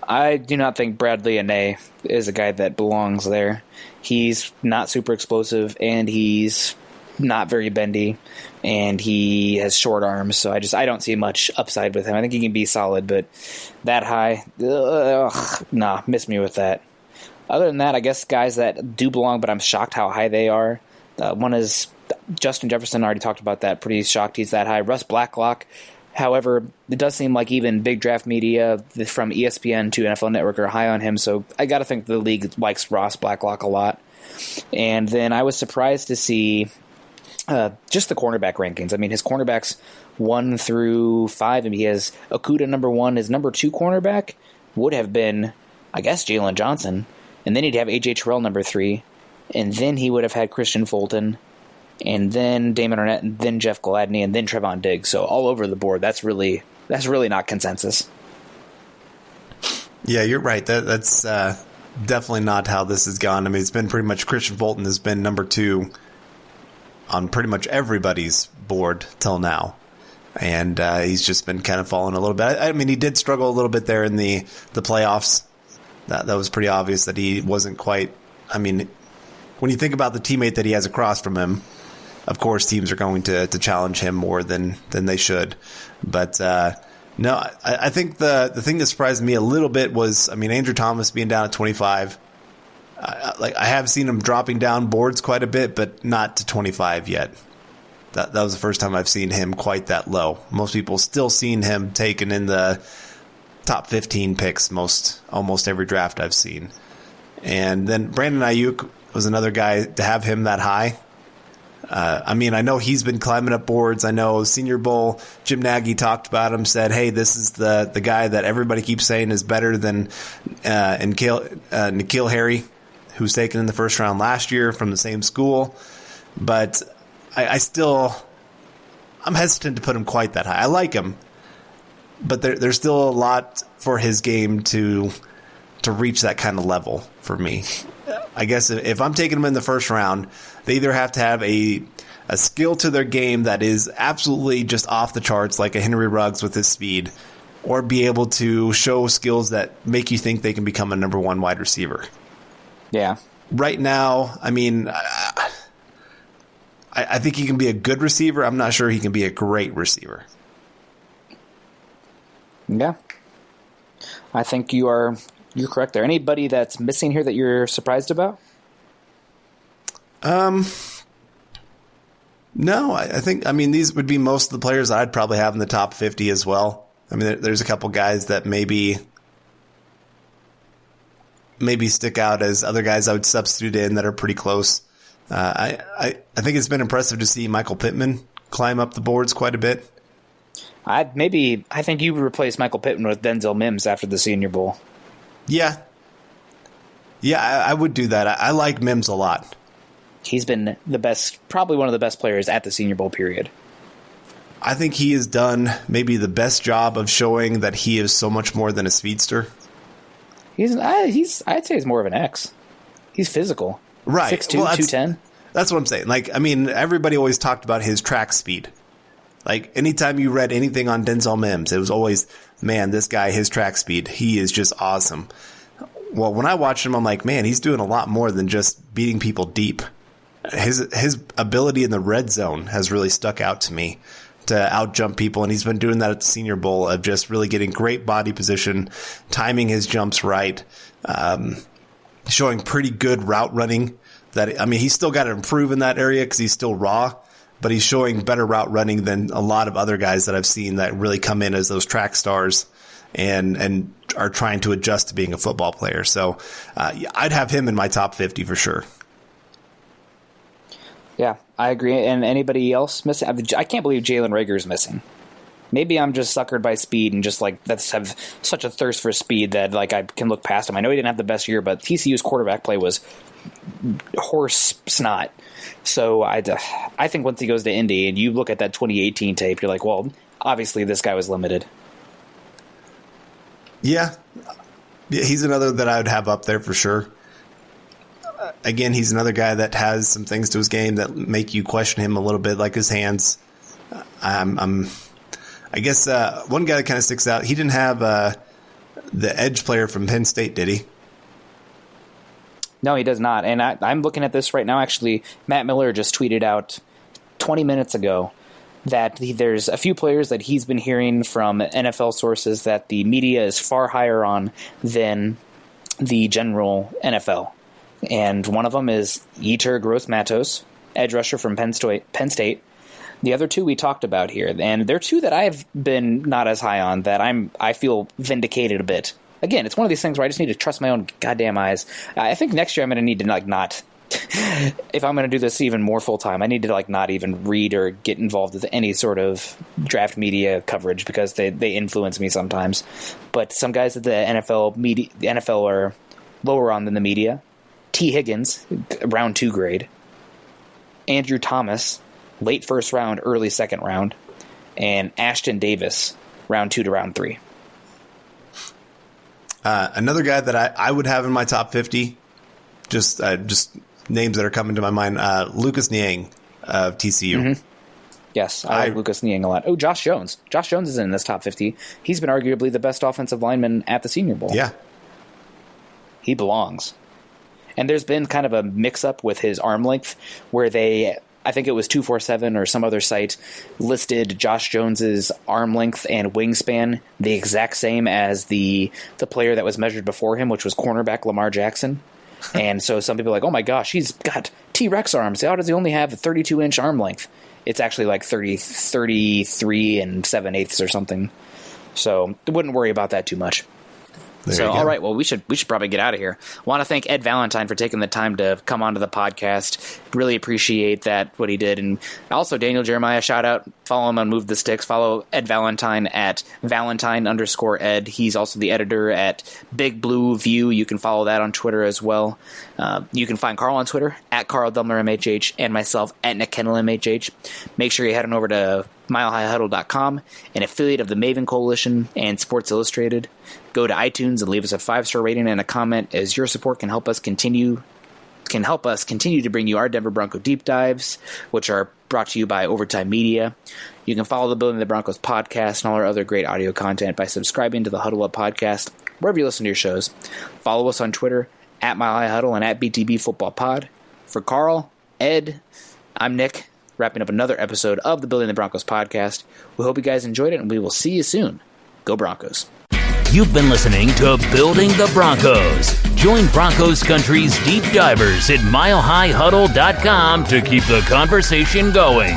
I do not think Bradley Anae is a guy that belongs there. He's not super explosive, and he's not very bendy, and he has short arms, so I don't see much upside with him. I think he can be solid, but that high, miss me with that. Other than that, I guess guys that do belong, but I'm shocked how high they are. One is Justin Jefferson, already talked about that, pretty shocked he's that high. Russ Blacklock. However, it does seem like even big draft media from ESPN to NFL Network are high on him, so I got to think the league likes Ross Blacklock a lot. And then I was surprised to see just the cornerback rankings. I mean, his cornerbacks 1 through 5, and he has Okudah number 1. His number 2 cornerback would have been, I guess, Jalen Johnson, and then he'd have A.J. Terrell number 3, and then he would have had Christian Fulton, and then Damon Arnett, and then Jeff Gladney, and then Trevon Diggs. So all over the board. That's really not consensus. Yeah, you're right. That's definitely not how this has gone. I mean, it's been pretty much Christian Fulton has been number 2 on pretty much everybody's board till now. And he's just been kind of falling a little bit. I mean, he did struggle a little bit there in the playoffs. That was pretty obvious that he wasn't quite. I mean, when you think about the teammate that he has across from him, of course, teams are going to challenge him more than they should. But no, I think the thing that surprised me a little bit was, I mean, Andrew Thomas being down at 25. I have seen him dropping down boards quite a bit, but not to 25 yet. That was the first time I've seen him quite that low. Most people still seen him taken in the top 15 picks almost every draft I've seen. And then Brandon Ayuk was another guy to have him that high. I mean, I know he's been climbing up boards. I know Senior Bowl, Jim Nagy talked about him, said, hey, this is the guy that everybody keeps saying is better than N'Keal Harry, who's taken in the first round last year from the same school. But I'm hesitant to put him quite that high. I like him, but there's still a lot for his game to to reach that kind of level for me. I guess if I'm taking them in the first round, they either have to have a skill to their game that is absolutely just off the charts, like a Henry Ruggs with his speed, or be able to show skills that make you think they can become a number one wide receiver. Yeah. Right now, I mean, I think he can be a good receiver. I'm not sure he can be a great receiver. Yeah. I think you're correct there. Anybody that's missing here that you're surprised about? No, I think these would be most of the players I'd probably have in the top 50 as well. I mean, there's a couple guys that maybe stick out as other guys I would substitute in that are pretty close. I think it's been impressive to see Michael Pittman climb up the boards quite a bit. I think you would replace Michael Pittman with Denzel Mims after the Senior Bowl. Yeah. Yeah, I would do that. I like Mims a lot. He's been the best, probably one of the best players at the Senior Bowl period. I think he has done maybe the best job of showing that he is so much more than a speedster. I'd say he's more of an X. He's physical. Right. 6'2", 210. That's what I'm saying. Like, I mean, everybody always talked about his track speed. Like, anytime you read anything on Denzel Mims, it was always, man, this guy, his track speed, he is just awesome. Well, when I watched him, I'm like, man, he's doing a lot more than just beating people deep. His ability in the red zone has really stuck out to me to outjump people, and he's been doing that at the Senior Bowl of just really getting great body position, timing his jumps right, showing pretty good route running. He's still got to improve in that area because he's still raw, but he's showing better route running than a lot of other guys that I've seen that really come in as those track stars and are trying to adjust to being a football player. So I'd have him in my top 50 for sure. Yeah, I agree. And anybody else missing? I can't believe Jalen Reagor's missing. Maybe I'm just suckered by speed and just like have such a thirst for speed that like I can look past him. I know he didn't have the best year, but TCU's quarterback play was horse snot. So I think once he goes to Indy and you look at that 2018 tape, you're like, well, obviously this guy was limited. Yeah, he's another that I would have up there for sure. Again, he's another guy that has some things to his game that make you question him a little bit, like his hands. I guess one guy that kind of sticks out, he didn't have the edge player from Penn State, did he? No, he does not. And I'm looking at this right now. Actually, Matt Miller just tweeted out 20 minutes ago that there's a few players that he's been hearing from NFL sources that the media is far higher on than the general NFL. And one of them is Yetur Gross-Matos, edge rusher from Penn State. The other two we talked about here, and they're two that I've been not as high on, that I feel vindicated a bit. Again, it's one of these things where I just need to trust my own goddamn eyes. I think next year I'm going to need to not if I'm going to do this even more full time, I need to not even read or get involved with any sort of draft media coverage because they influence me sometimes. But some guys at the NFL are lower on than the media. T. Higgins, round 2 grade. Andrew Thomas, late first round, early second round. And Ashton Davis, round 2 to round 3. Another guy that I would have in my top 50, just names that are coming to my mind, Lucas Niang of TCU. Mm-hmm. Yes, I like Lucas Niang a lot. Oh, Josh Jones. Josh Jones is in this top 50. He's been arguably the best offensive lineman at the Senior Bowl. Yeah. He belongs. And there's been kind of a mix-up with his arm length where I think it was 247 or some other site, listed Josh Jones's arm length and wingspan the exact same as the player that was measured before him, which was cornerback Lamar Jackson. And so some people are like, oh my gosh, he's got T-Rex arms. How does he only have a 32-inch arm length? It's actually like 33 and 7/8 or something. So I wouldn't worry about that too much. So, all right, well, we should probably get out of here. Want to thank Ed Valentine for taking the time to come onto the podcast. Really appreciate what he did. And also, Daniel Jeremiah, shout out. Follow him on Move the Sticks. Follow Ed Valentine at Valentine_Ed. He's also the editor at Big Blue View. You can follow that on Twitter as well. You can find Carl on Twitter at Carl Dumler MHH and myself at Nick Kendell MHH. Make sure you head on over to milehighhuddle.com, an affiliate of the Maven Coalition and Sports Illustrated. Go to iTunes and leave us a 5-star rating and a comment, as your support can help us continue to bring you our Denver Bronco deep dives, which are brought to you by Overtime Media. You can follow the Building the Broncos podcast and all our other great audio content by subscribing to the Huddle Up podcast wherever you listen to your shows. Follow us on Twitter at Mile High Huddle and at BTB Football Pod. For Carl, Ed, I'm Nick, wrapping up another episode of the Building the Broncos podcast. We hope you guys enjoyed it, and we will see you soon. Go Broncos. You've been listening to Building the Broncos. Join Broncos Country's deep divers at milehighhuddle.com to keep the conversation going.